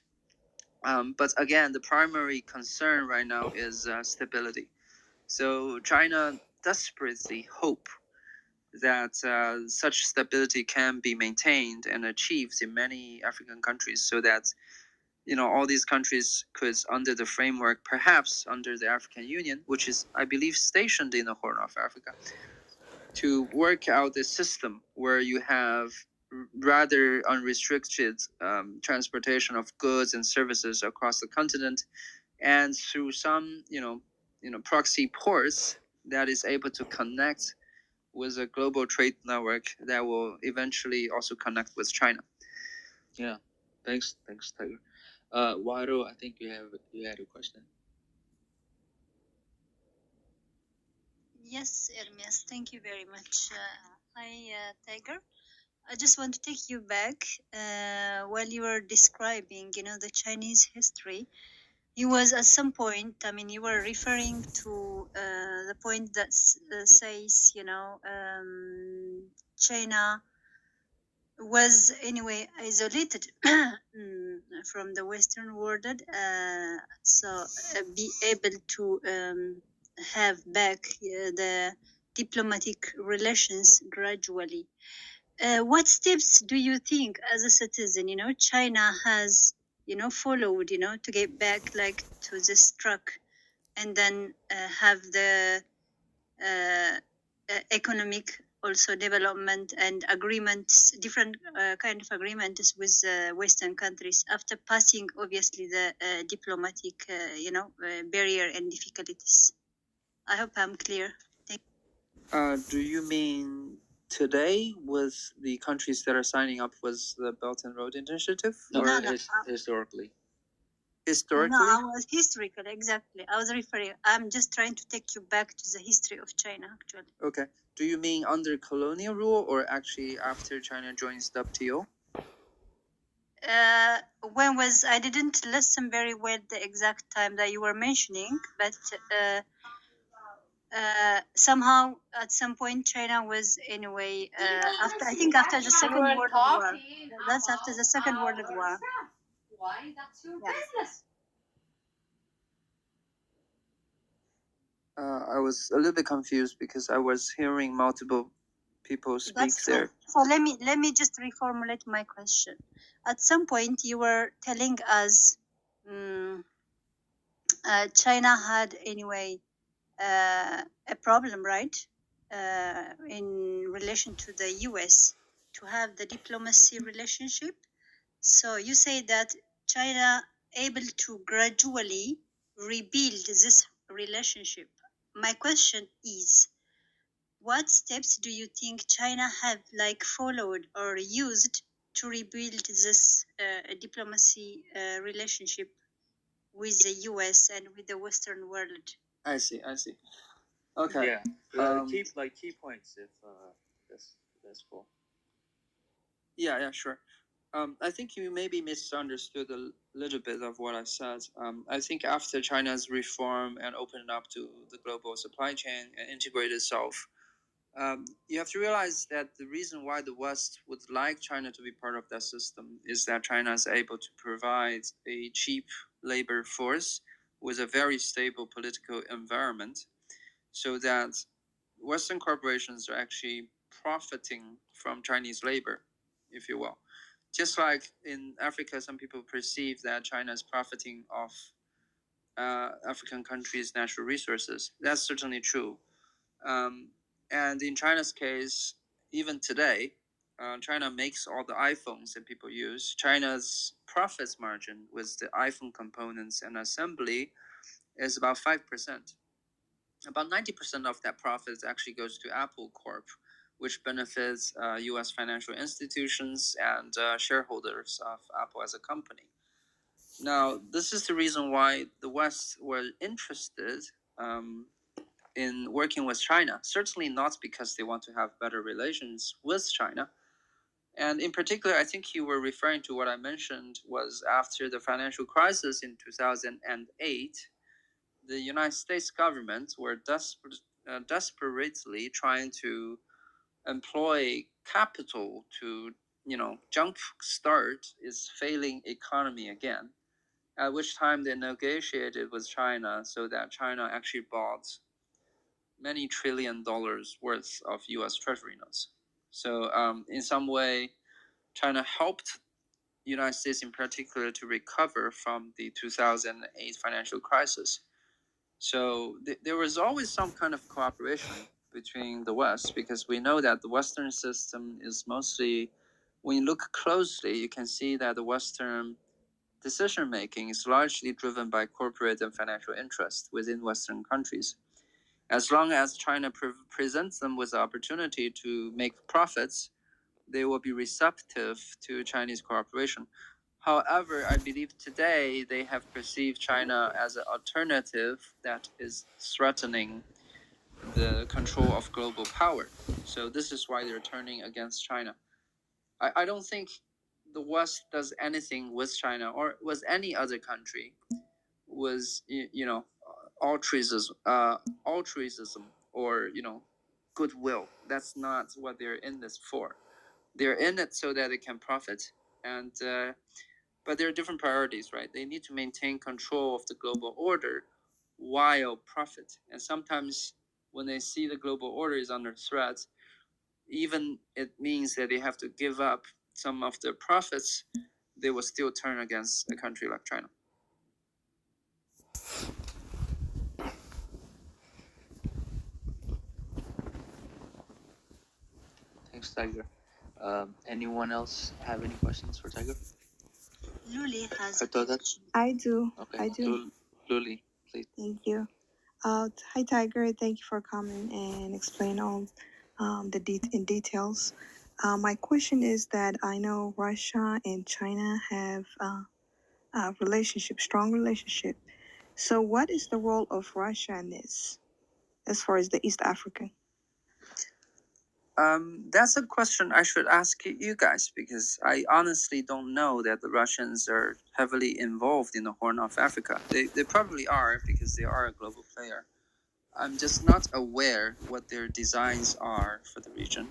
But again, the primary concern right now is stability. So China desperately hope that such stability can be maintained and achieved in many African countries, so that all these countries could, under the framework, perhaps under the African Union, which is, I believe, stationed in the Horn of Africa, to work out a system where you have rather unrestricted transportation of goods and services across the continent, and through some proxy ports that is able to connect with a global trade network that will eventually also connect with China. Yeah, thanks, Tiger. Waro, I think you had a question. Yes, Ermias, thank you very much. Hi, Tiger. I just want to take you back while you were describing, the Chinese history. You was at some point, you were referring to the point that says, China was anyway isolated from the Western world, so be able to have back the diplomatic relations gradually. What steps do you think, as a citizen, China has, followed, to get back to this track, and then have the economic also development and agreements, different kind of agreements with Western countries after passing obviously the diplomatic, barrier and difficulties. I hope I'm clear. Thank you. Do you mean today with the countries that are signing up with the Belt and Road Initiative? No, or historically. Historically? No, I was historical, exactly. I was referring, I'm just trying to take you back to the history of China, actually. Okay. Do you mean under colonial rule or actually after China joins WTO? When was, I didn't listen very well the exact time that you were mentioning, but somehow at some point China was anyway after, I think after the Second World War. That's after the Second World War. Why? That's your business. I was a little bit confused because I was hearing multiple people speak. That's there. So let me just reformulate my question. At some point, you were telling us China had anyway a problem, right? In relation to the US to have the diplomacy relationship. So you say that China able to gradually rebuild this relationship. My question is, what steps do you think China have followed or used to rebuild this diplomacy relationship with the US and with the Western world? I see. Okay. Yeah. Key points if that's cool. Yeah, sure. I think you maybe misunderstood a little bit of what I said. I think after China's reform and opening up to the global supply chain and integrate itself, you have to realize that the reason why the West would like China to be part of that system is that China is able to provide a cheap labor force with a very stable political environment, so that Western corporations are actually profiting from Chinese labor, if you will. Just like in Africa, some people perceive that China is profiting off African countries' natural resources. That's certainly true. And in China's case, even today, China makes all the iPhones that people use. China's profits margin with the iPhone components and assembly is about 5%. About 90% of that profit actually goes to Apple Corp, which benefits US financial institutions and shareholders of Apple as a company. Now, this is the reason why the West were interested in working with China. Certainly not because they want to have better relations with China. And in particular, I think you were referring to what I mentioned was after the financial crisis in 2008, the United States government were desperately trying to employ capital to, jumpstart its failing economy again. At which time they negotiated with China so that China actually bought many $trillion worth of U.S. Treasury notes. So in some way, China helped United States in particular to recover from the 2008 financial crisis. So there was always some kind of cooperation between the West, because we know that the Western system is mostly, when you look closely, you can see that the Western decision making is largely driven by corporate and financial interests within Western countries. As long as China presents them with the opportunity to make profits, they will be receptive to Chinese cooperation. However, I believe today they have perceived China as an alternative that is threatening the control of global power. So this is why they're turning against China. I don't think the West does anything with China or with any other country with altruism or goodwill. That's not what they're in this for. They're in it so that they can profit, and but there are different priorities, right? They need to maintain control of the global order while profit. And sometimes when they see the global order is under threat, even it means that they have to give up some of their profits, they will still turn against a country like China. Thanks, Tiger. Anyone else have any questions for Tiger? Luli has I thought that. I do. Okay. I do. Luli, please. Thank you. Hi, Tiger. Thank you for coming and explaining all in details. My question is that I know Russia and China have a relationship, strong relationship. So, what is the role of Russia in this, as far as the East African? That's a question I should ask you guys, because I honestly don't know that the Russians are heavily involved in the Horn of Africa. They probably are, because they are a global player. I'm just not aware what their designs are for the region.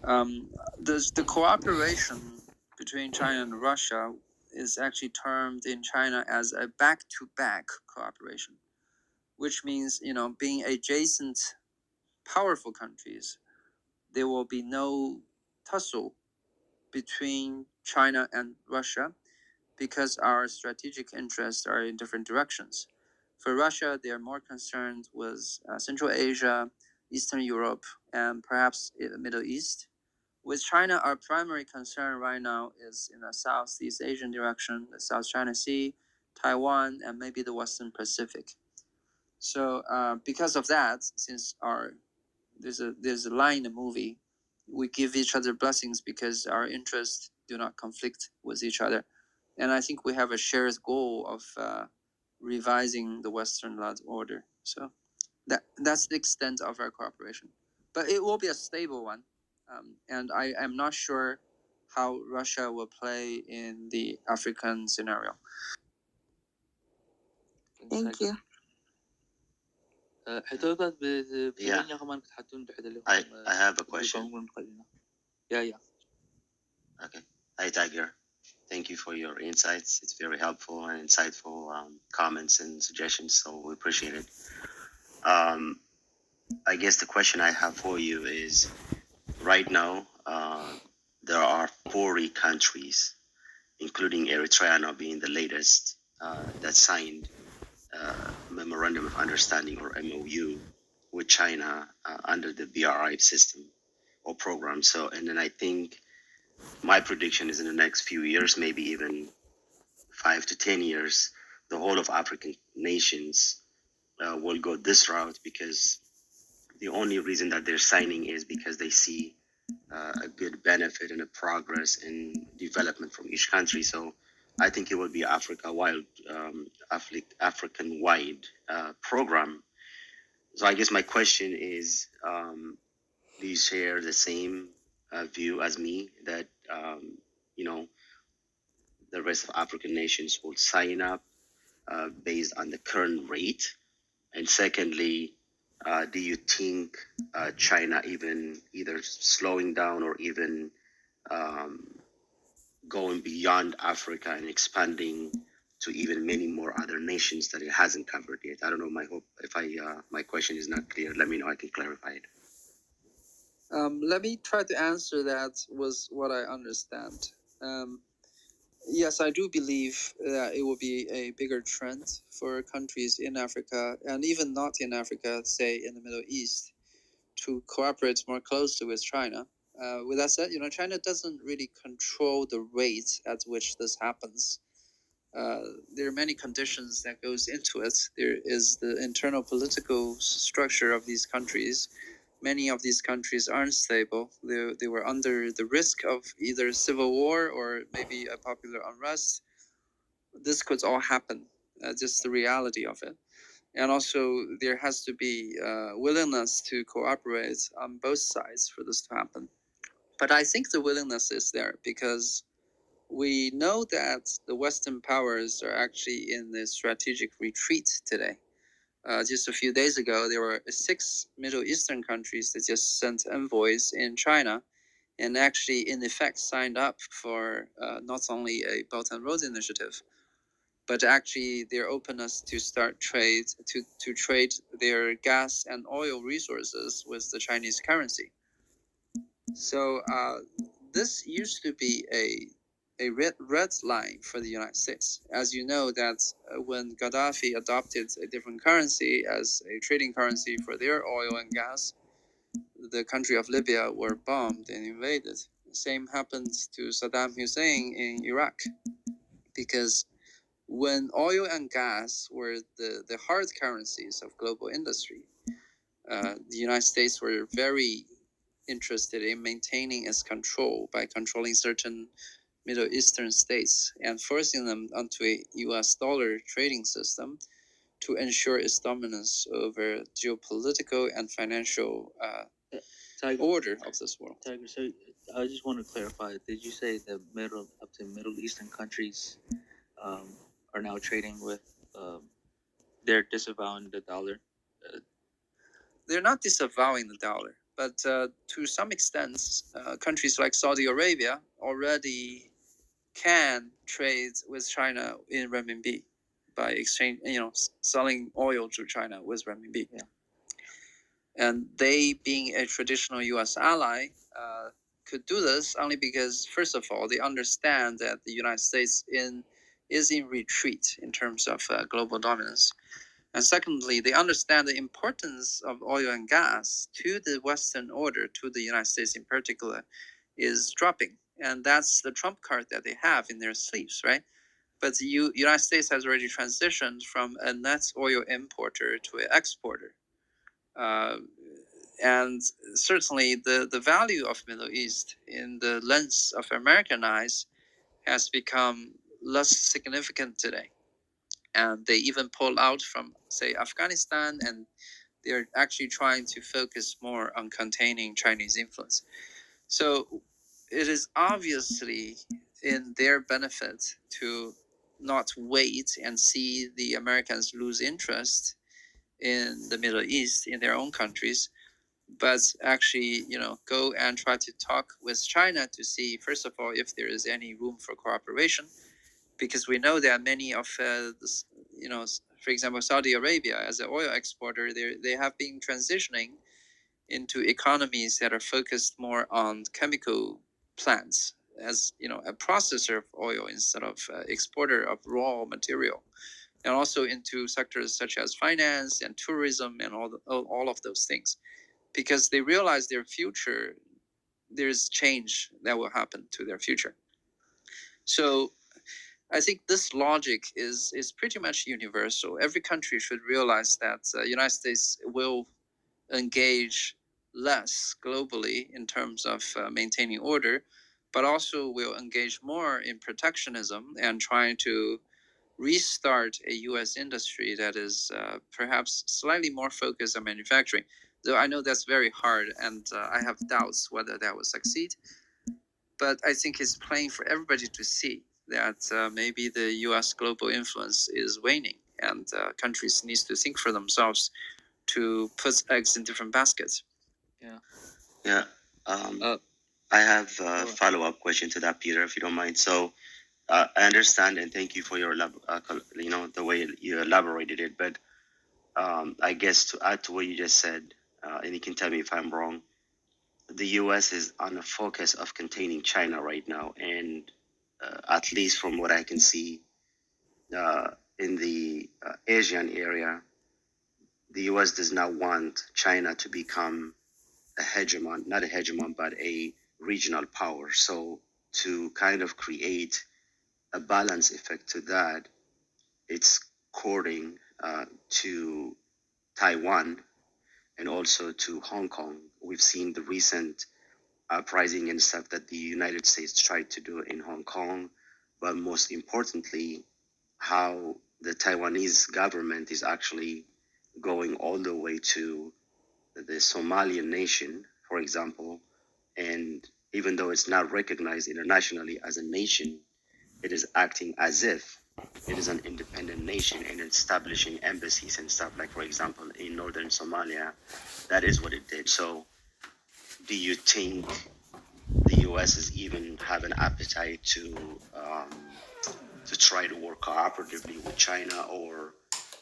The cooperation between China and Russia is actually termed in China as a back-to-back cooperation, which means, being adjacent powerful countries, there will be no tussle between China and Russia, because our strategic interests are in different directions. For Russia, they are more concerned with Central Asia, Eastern Europe, and perhaps the Middle East. With China, our primary concern right now is in the Southeast Asian direction, the South China Sea, Taiwan, and maybe the Western Pacific. So because of that, since there's a line in the movie, we give each other blessings because our interests do not conflict with each other. And I think we have a shared goal of revising the Western order. So that's the extent of our cooperation, but it will be a stable one, and I am not sure how Russia will play in the African scenario. Thank you. Yeah. I have a question. Yeah. Okay. Hi, Tiger. Thank you for your insights. It's very helpful and insightful comments and suggestions, so we appreciate it. I guess the question I have for you is, right now, there are 40 countries, including Eritrea now being the latest, that signed Memorandum of Understanding, or MOU, with China under the BRI system or program. So, and then I think my prediction is in the next few years, maybe even 5 to 10 years, the whole of African nations will go this route, because the only reason that they're signing is because they see a good benefit and a progress in development from each country. So I think it will be African-wide program. So I guess my question is, do you share the same view as me, that the rest of African nations will sign up based on the current rate? And secondly, do you think China even either slowing down or even going beyond Africa and expanding to even many more other nations that it hasn't covered yet? I don't know. My question is not clear, let me know. I can clarify it. Let me try to answer that with what I understand. Yes, I do believe that it will be a bigger trend for countries in Africa, and even not in Africa, say in the Middle East, to cooperate more closely with China. With that said, China doesn't really control the rate at which this happens. There are many conditions that goes into it. There is the internal political structure of these countries. Many of these countries aren't stable. They were under the risk of either civil war or maybe a popular unrest. This could all happen, just the reality of it. And also, there has to be willingness to cooperate on both sides for this to happen. But I think the willingness is there, because we know that the Western powers are actually in a strategic retreat today. Just a few days ago, there were 6 Middle Eastern countries that just sent envoys in China, and actually, in effect, signed up for not only a Belt and Road Initiative, but actually their openness to start trade, to trade their gas and oil resources with the Chinese currency. So this used to be a red line for the United States. As you know, that when Gaddafi adopted a different currency as a trading currency for their oil and gas, the country of Libya were bombed and invaded. The same happened to Saddam Hussein in Iraq, because when oil and gas were the hard currencies of global industry, the United States were very interested in maintaining its control by controlling certain Middle Eastern states and forcing them onto a US dollar trading system to ensure its dominance over geopolitical and financial order of this world. Tiger, so I just want to clarify. Did you say that up to Middle Eastern countries are now trading with? They're disavowing the dollar. They're not disavowing the dollar, but to some extent, countries like Saudi Arabia already can trade with China in renminbi by exchange, selling oil to China with renminbi. Yeah. And they, being a traditional U.S. ally, could do this only because, first of all, they understand that the United States is in retreat in terms of global dominance. And secondly, they understand the importance of oil and gas to the Western order, to the United States in particular, is dropping. And that's the trump card that they have in their sleeves, right? But the United States has already transitioned from a net oil importer to an exporter. And certainly the value of Middle East in the lens of American eyes has become less significant today. And they even pull out from, say, Afghanistan and they're actually trying to focus more on containing Chinese influence. So it is obviously in their benefit to not wait and see the Americans lose interest in the Middle East in their own countries, but actually, go and try to talk with China to see, first of all, if there is any room for cooperation, because we know that many of for example, Saudi Arabia as an oil exporter, they have been transitioning into economies that are focused more on chemical plants as a processor of oil instead of exporter of raw material, and also into sectors such as finance and tourism and all of those things, because they realize their future, there's change that will happen to their future. So I think this logic is pretty much universal. Every country should realize that United States will engage less globally in terms of maintaining order, but also will engage more in protectionism and trying to restart a U.S. industry that is perhaps slightly more focused on manufacturing. Though I know that's very hard, and I have doubts whether that will succeed. But I think it's plain for everybody to see that maybe the U.S. global influence is waning, and countries need to think for themselves to put eggs in different baskets. Yeah. I have a follow-up question to that, Peter, if you don't mind. So I understand and thank you for your the way you elaborated it. But I guess to add to what you just said, and you can tell me if I'm wrong, the U.S. is on a focus of containing China right now, and at least from what I can see in the Asian area, the U.S. does not want China to become a hegemon, not a hegemon, but a regional power. So to kind of create a balance effect to that, it's courting to Taiwan and also to Hong Kong. We've seen the recent uprising and stuff that the United States tried to do in Hong Kong, but most importantly, how the Taiwanese government is actually going all the way to the Somalian nation, for example, and even though it's not recognized internationally as a nation, it is acting as if it is an independent nation and establishing embassies and stuff, like, for example, in northern Somalia. That is what it did. So do you think the U.S. is even have an appetite to try to work cooperatively with China, or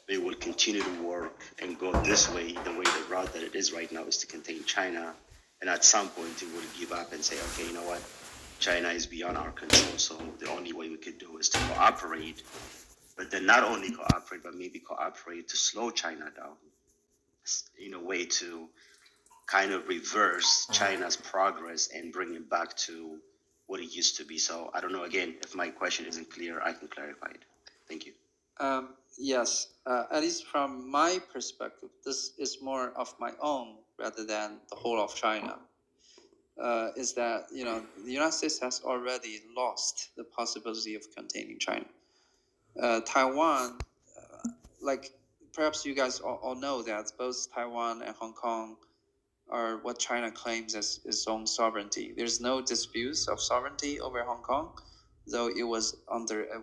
they will continue to work and go this way, the route that it is right now is to contain China, and at some point it will give up and say, okay, you know what, China is beyond our control, so the only way we could do is to cooperate, but then not only cooperate, but maybe cooperate to slow China down in a way to kind of reverse China's progress and bring it back to what it used to be. So I don't know, again, if my question isn't clear, I can clarify it. Thank you. Yes, at least from my perspective, this is more of my own rather than the whole of China. Is that the United States has already lost the possibility of containing China. Taiwan, like perhaps you guys all know that both Taiwan and Hong Kong are what China claims as its own sovereignty. There's no disputes of sovereignty over Hong Kong, though it was under a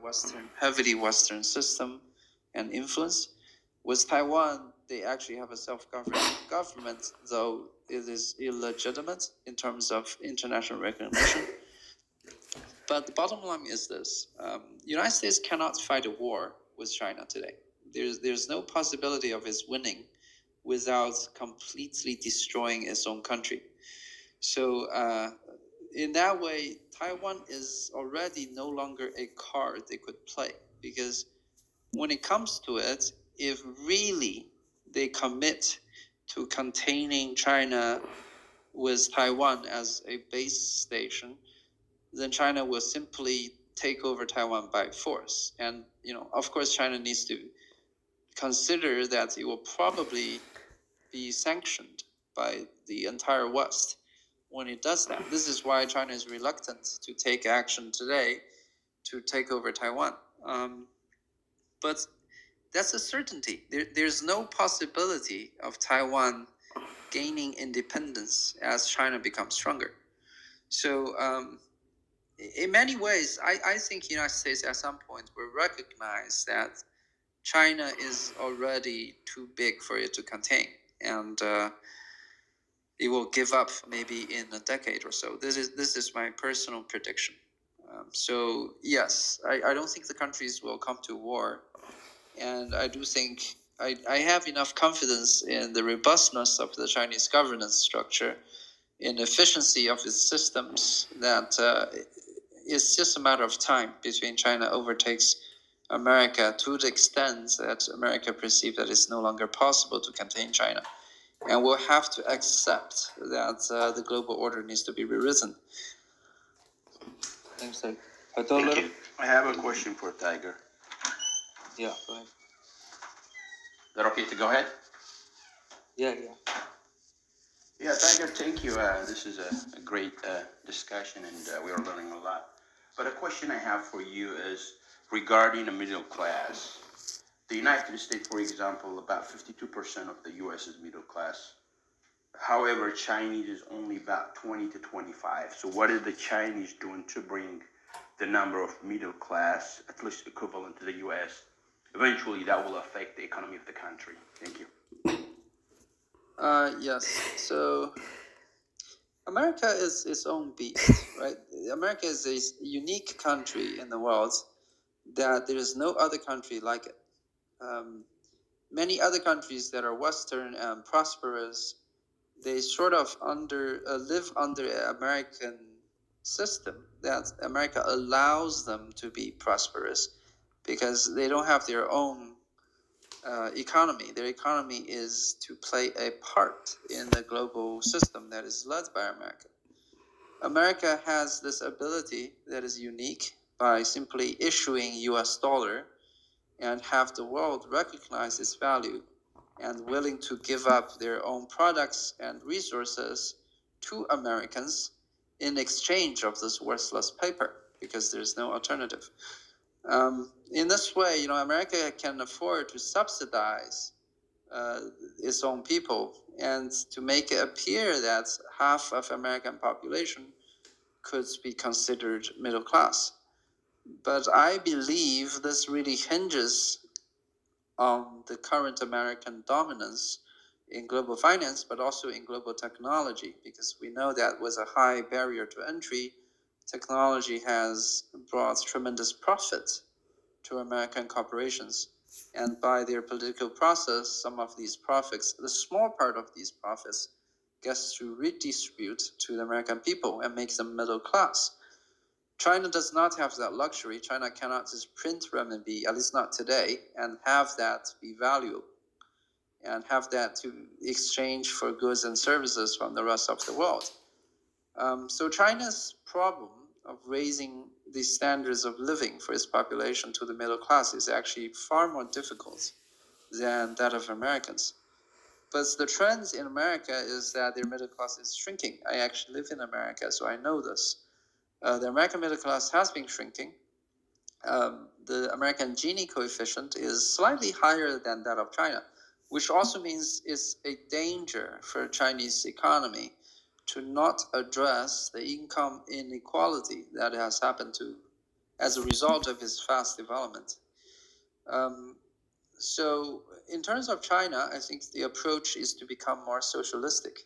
heavily Western system and influence. With Taiwan, they actually have a self-governing government, though it is illegitimate in terms of international recognition. But the bottom line is this: the United States cannot fight a war with China today. There's no possibility of its winning without completely destroying its own country. So in that way, Taiwan is already no longer a card they could play, because when it comes to it, if really they commit to containing China with Taiwan as a base station, then China will simply take over Taiwan by force. And, of course, China needs to consider that it will probably be sanctioned by the entire West when it does that. This is why China is reluctant to take action today to take over Taiwan. But that's a certainty. There's no possibility of Taiwan gaining independence as China becomes stronger. So in many ways, I think the United States at some point will recognize that China is already too big for it to contain, and it will give up maybe in a decade or so. This is my personal prediction. So yes, I don't think the countries will come to war, and I do think I have enough confidence in the robustness of the Chinese governance structure, in the efficiency of its systems, that it's just a matter of time between China overtakes America to the extent that America perceives that it's no longer possible to contain China. And we'll have to accept that the global order needs to be rewritten. Thanks, Tiger. Thank you. I have a question for Tiger. Yeah, go ahead. Is that okay to go ahead? Yeah. Yeah, Tiger, thank you. This is a great discussion, and we are learning a lot. But a question I have for you is regarding the middle class. The United States, for example, about 52% of the U.S. is middle class. However, Chinese is only about 20 to 25. So what is the Chinese doing to bring the number of middle class, at least equivalent to the U.S.? Eventually, that will affect the economy of the country. Thank you. Yes. So America is its own beast, right? America is a unique country in the world that there is no other country like it. Many other countries that are Western and prosperous, they sort of live under an American system that America allows them to be prosperous because they don't have their own economy. Their economy is to play a part in the global system that is led by America. America has this ability that is unique by simply issuing US dollar and have the world recognize its value and willing to give up their own products and resources to Americans in exchange of this worthless paper because there's no alternative. In this way, America can afford to subsidize its own people and to make it appear that half of American population could be considered middle class. But I believe this really hinges on the current American dominance in global finance, but also in global technology, because we know that with a high barrier to entry, technology has brought tremendous profit to American corporations. And by their political process, some of these profits, the small part of these profits, gets to redistribute to the American people and make them middle class. China does not have that luxury. China cannot just print renminbi, at least not today, and have that be valuable and have that to exchange for goods and services from the rest of the world. So China's problem of raising the standards of living for its population to the middle class is actually far more difficult than that of Americans. But the trend in America is that their middle class is shrinking. I actually live in America, so I know this. The American middle class has been shrinking. The American Gini coefficient is slightly higher than that of China, which also means it's a danger for Chinese economy to not address the income inequality that has happened as a result of its fast development. So in terms of China, I think the approach is to become more socialistic,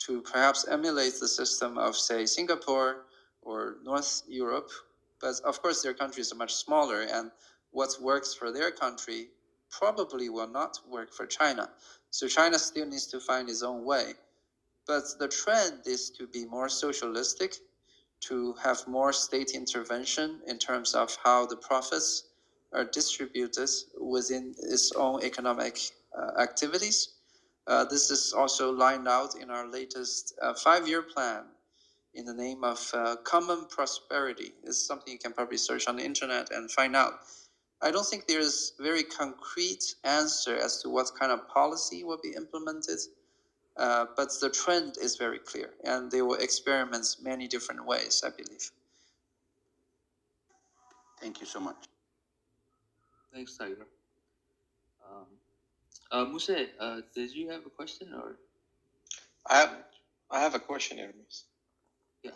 to perhaps emulate the system of, say, Singapore or North Europe. But of course, their countries are much smaller, and what works for their country probably will not work for China. So China still needs to find its own way. But the trend is to be more socialistic, to have more state intervention in terms of how the profits are distributed within its own economic activities. This is also lined out in our latest 5-year plan in the name of common prosperity. It's something you can probably search on the internet and find out. I don't think there's a very concrete answer as to what kind of policy will be implemented, but the trend is very clear, and they will experiment many different ways, I believe. Thank you so much. Thanks, Tiger. Muse, did you have a question or? I have a question, Hermes. Yeah.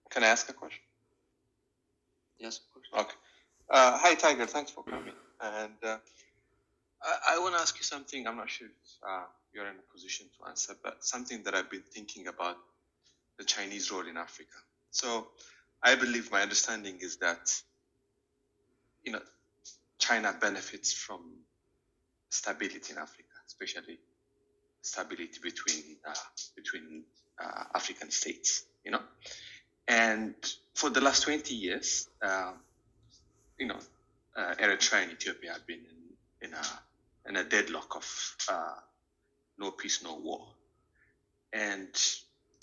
Can I ask a question? Yes, of course. Okay. Hi, Tiger. Thanks for coming. And I want to ask you something. I'm not sure if you're in a position to answer, but something that I've been thinking about the Chinese role in Africa. So I believe my understanding is that, China benefits from stability in Africa, especially stability between African states, And for the last 20 years, Eritrea and Ethiopia have been in a deadlock of no peace, no war. And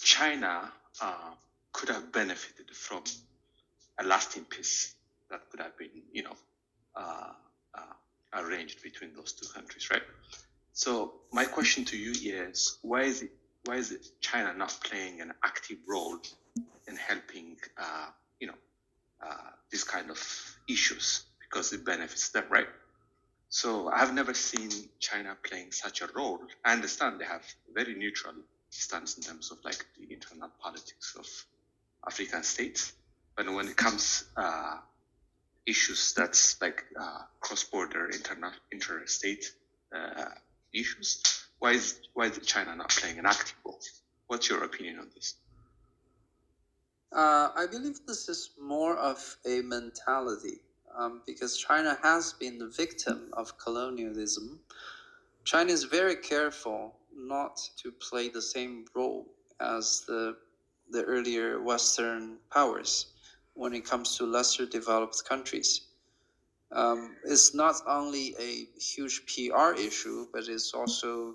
China could have benefited from a lasting peace that could have been, arranged between those two countries, right? So my question to you is, why is it China not playing an active role in helping, these kind of issues, because it benefits them, right? So I've never seen China playing such a role. I understand they have a very neutral stance in terms of like the internal politics of African states, but when it comes issues that's like cross-border interstate issues, why is China not playing an active role? What's your opinion on this? I believe this is more of a mentality, because China has been the victim of colonialism. China is very careful not to play the same role as the earlier Western powers when it comes to lesser developed countries. It's not only a huge PR issue, but it's also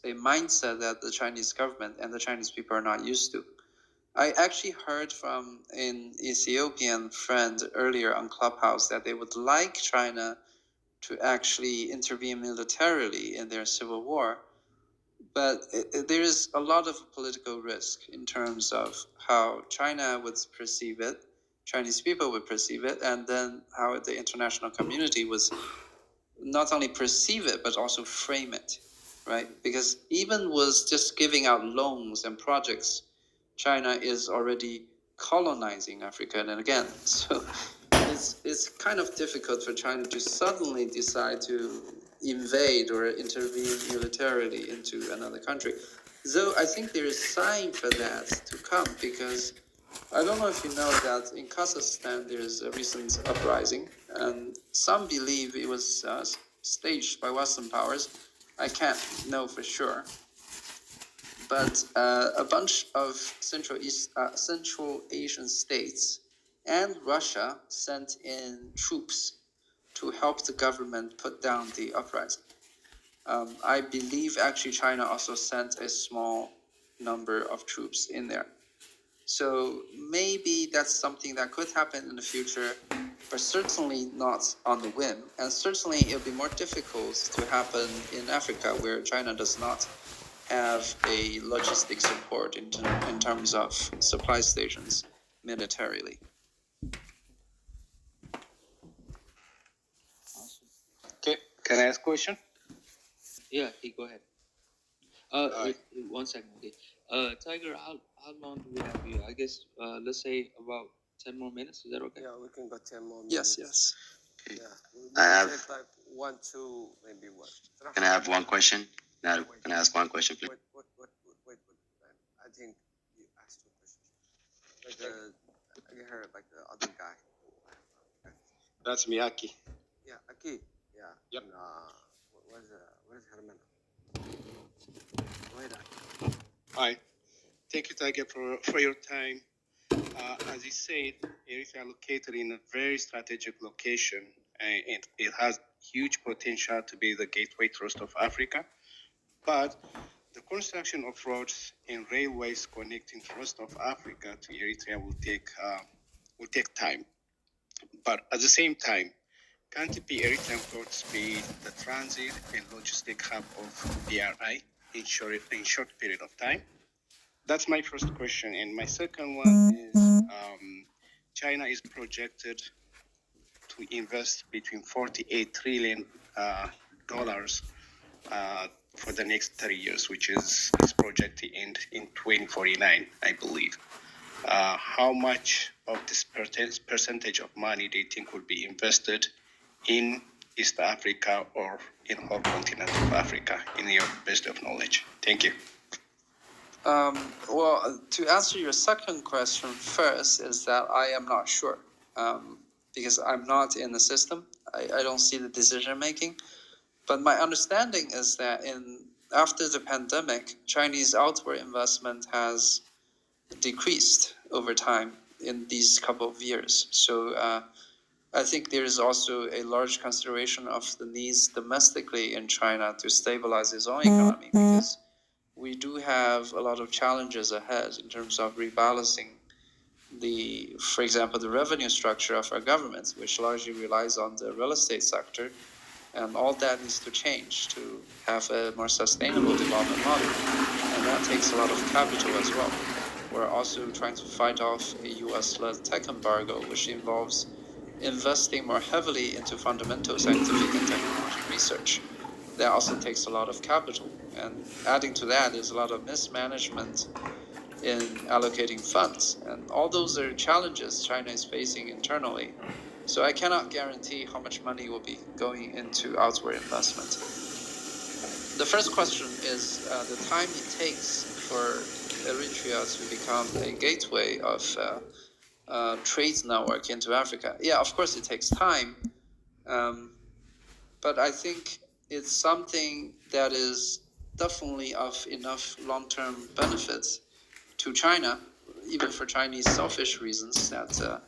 a mindset that the Chinese government and the Chinese people are not used to. I actually heard from an Ethiopian friend earlier on Clubhouse that they would like China to actually intervene militarily in their civil war, but there is a lot of political risk in terms of how China would perceive it, Chinese people would perceive it, and then how the international community would not only perceive it, but also frame it, right? Because even with just giving out loans and projects, China is already colonizing Africa and again. So it's kind of difficult for China to suddenly decide to invade or intervene militarily into another country. Though I think there is sign for that to come, because I don't know if you know that in Kazakhstan there's a recent uprising, and some believe it was staged by Western powers. I can't know for sure. But a bunch of Central Asian states and Russia sent in troops to help the government put down the uprising. I believe actually China also sent a small number of troops in there. So maybe that's something that could happen in the future, but certainly not on the whim. And certainly it'll be more difficult to happen in Africa, where China does not have a logistic support in terms of supply stations militarily. Okay, can I ask a question? Yeah, go ahead. 1 second. Okay. Tiger, how long do we have here? I guess let's say about 10 more minutes. Is that okay? Yeah, we can go 10 more minutes. Yes. Yeah. I have. Take like 1, 2, maybe what? Can I have one question? Can I ask one question, please? Wait. I think you asked 2 questions. I heard like the other guy. That's Miyaki. Yeah, Aki. Yeah. Yep. And, what is Herman? Go ahead, Aki. Hi. Thank you, Tiger, for your time. As you said, Eritrea located in a very strategic location, and it has huge potential to be the gateway to the rest of Africa. But the construction of roads and railways connecting the rest of Africa to Eritrea will take time. But at the same time, can't it be Eritrean ports be the transit and logistic hub of BRI in short period of time? That's my first question. And my second one is, China is projected to to invest between $48 trillion for the next 30 years, which is projected in 2049, I believe. How much of this percentage of money do you think will be invested in East Africa or in whole continent of Africa, in your best of knowledge? Thank you. Well, to answer your second question first, is that I am not sure, because I'm not in the system. I don't see the decision making. But my understanding is that after the pandemic, Chinese outward investment has decreased over time in these couple of years. So I think there is also a large consideration of the needs domestically in China to stabilize its own economy, because we do have a lot of challenges ahead in terms of rebalancing for example, the revenue structure of our government, which largely relies on the real estate sector. And all that needs to change to have a more sustainable development model. And that takes a lot of capital as well. We're also trying to fight off a US-led tech embargo, which involves investing more heavily into fundamental scientific and technology research. That also takes a lot of capital. And adding to that is a lot of mismanagement in allocating funds. And all those are challenges China is facing internally. So I cannot guarantee how much money will be going into outward investment. The first question is the time it takes for Eritrea to become a gateway of trade network into Africa. Yeah, of course it takes time, but I think it's something that is definitely of enough long-term benefits to China, even for Chinese selfish reasons, that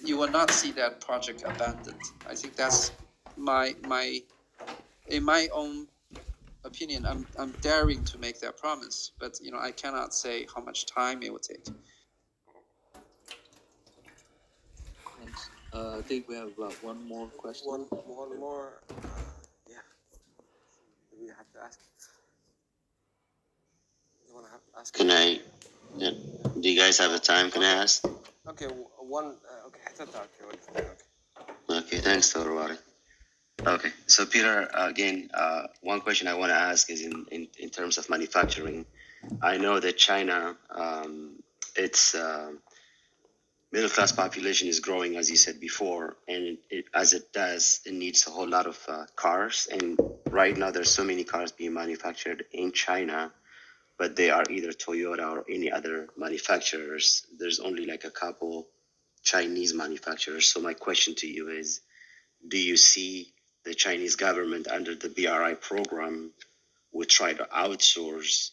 you will not see that project abandoned. I think that's in my own opinion, I'm daring to make that promise, but I cannot say how much time it will take. Thanks. I think we have one more question. One more. Yeah. Do we have to ask? You want to ask? Can I? Yeah. Do you guys have a time? Can I ask? Okay. Okay. Okay. Thanks, Torwari. Okay. So Peter, again, one question I want to ask is in terms of manufacturing. I know that China, its middle class population is growing, as you said before, and as it does, it needs a whole lot of cars. And right now, there's so many cars being manufactured in China, but they are either Toyota or any other manufacturers. There's only like a couple Chinese manufacturers. So my question to you is, do you see the Chinese government under the BRI program would try to outsource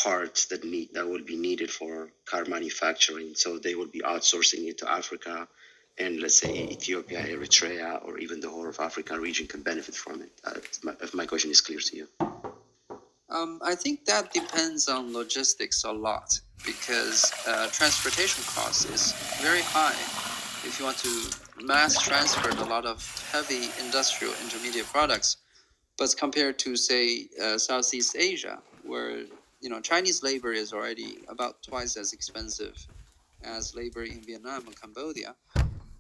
parts that will be needed for car manufacturing? So they would be outsourcing it to Africa, and let's say Ethiopia, Eritrea, or even the whole of Africa region can benefit from it. If my question is clear to you. I think that depends on logistics a lot, because transportation cost is very high if you want to mass transfer a lot of heavy industrial intermediate products. But compared to, say, Southeast Asia, where Chinese labor is already about twice as expensive as labor in Vietnam and Cambodia.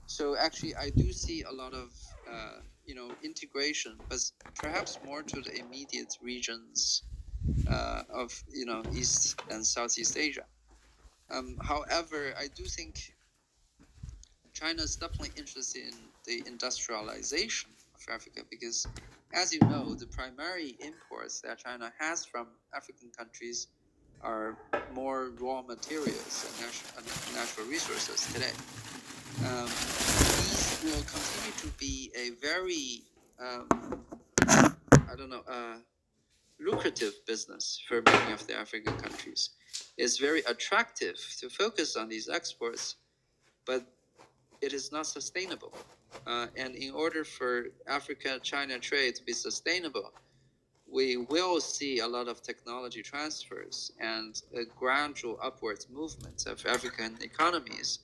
So actually, I do see a lot of integration, but perhaps more to the immediate regions of East and Southeast Asia. However, I do think China is definitely interested in the industrialization of Africa, because, as you know, the primary imports that China has from African countries are more raw materials and natural resources today. These will continue to be a very, lucrative business for many of the African countries. It's very attractive to focus on these exports, but it is not sustainable. And in order for Africa-China trade to be sustainable, we will see a lot of technology transfers and a gradual upwards movement of African economies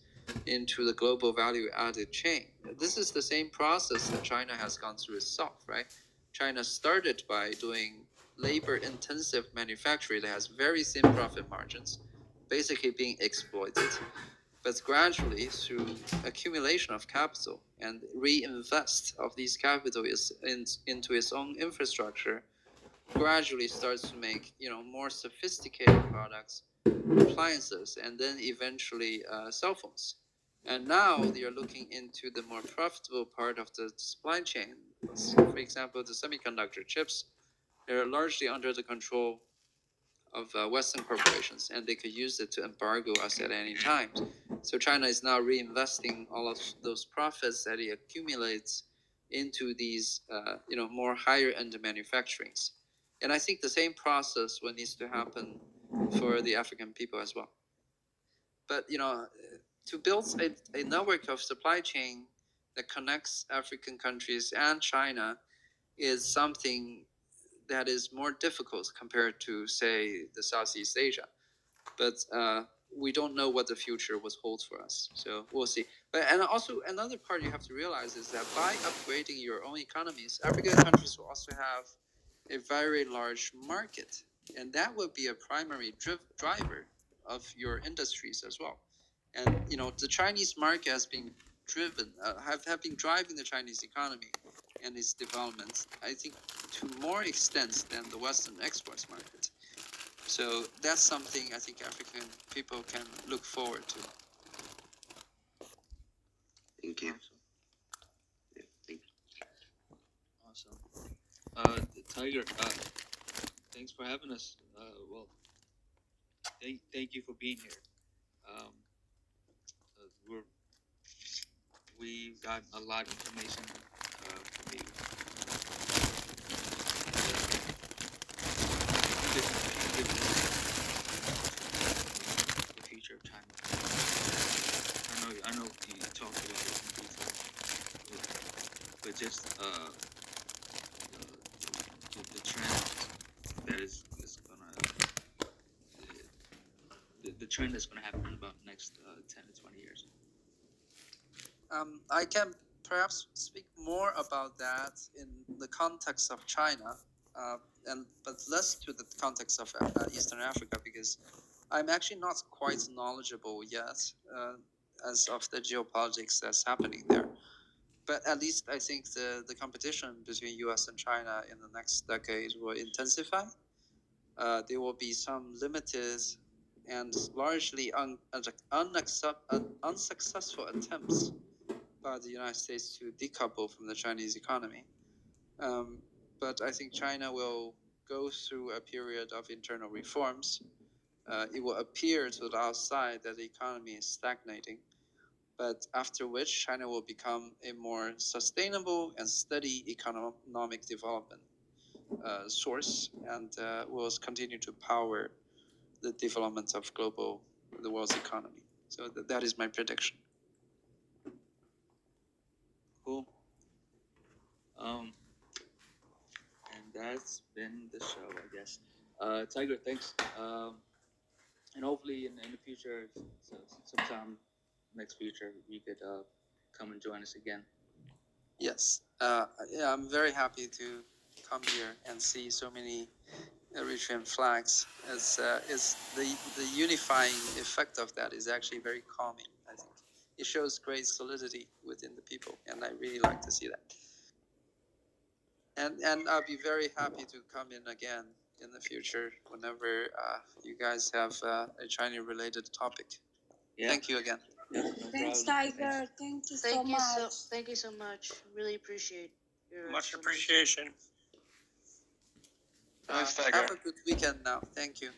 into the global value-added chain. This is the same process that China has gone through itself, right? China started by doing labor-intensive manufacturing that has very thin profit margins, basically being exploited. but gradually through accumulation of capital and reinvest of these capital into its own infrastructure, gradually starts to make more sophisticated products, appliances, and then eventually cell phones. And now they are looking into the more profitable part of the supply chain. For example, the semiconductor chips, they're largely under the control of Western corporations, and they could use it to embargo us at any time. So China is now reinvesting all of those profits that it accumulates into these, more higher-end manufacturings. And I think the same process needs to happen for the African people as well. But to build a network of supply chain that connects African countries and China is something that is more difficult compared to, say, the Southeast Asia. But we don't know what the future will hold for us, so we'll see. And also another part you have to realize is that by upgrading your own economies, African countries will also have a very large market, and that will be a primary driver of your industries as well. And the Chinese market has been driven, have been driving the Chinese economy and its development, I think, to more extent than the Western exports market. So that's something I think African people can look forward to. Thank you. Yeah, thank you. Awesome. Tiger, thanks for having us. Well, thank you for being here. We got a lot of information from you. The future of China. I know you talked about it in detail, but just the trend that is gonna the trend that's gonna happen in about next 10 to 20 years. I can perhaps speak more about that in the context of China, but less to the context of Eastern Africa, because I'm actually not quite knowledgeable yet as of the geopolitics that's happening there. But at least I think the competition between U.S. and China in the next decade will intensify. There will be some limited and largely unsuccessful attempts by the United States to decouple from the Chinese economy. But I think China will go through a period of internal reforms. It will appear to the outside that the economy is stagnating, but after which China will become a more sustainable and steady economic development source, and will continue to power the development of the world's economy. So that is my prediction. Cool. And that's been the show, I guess. Tiger, thanks. And hopefully in the future, sometime next future, you could come and join us again. Yes. Yeah, I'm very happy to come here and see so many Eritrean flags. As the unifying effect of that is actually very calming, I think. It shows great solidity within the people, and I really like to see that. And I'll be very happy to come in again in the future whenever you guys have a China-related topic. Yeah. Thank you again. Yeah, no Thanks, problem. Tiger. Thank you so much. Thank you so much. Really appreciate your Much explanation. appreciation. Thanks, Tiger. Have a good weekend now. Thank you.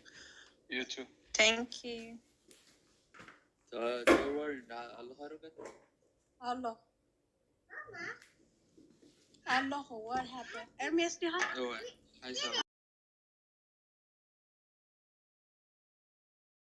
You too. Thank you. Allah. Allah, what happened? Hermes, Oh, I saw.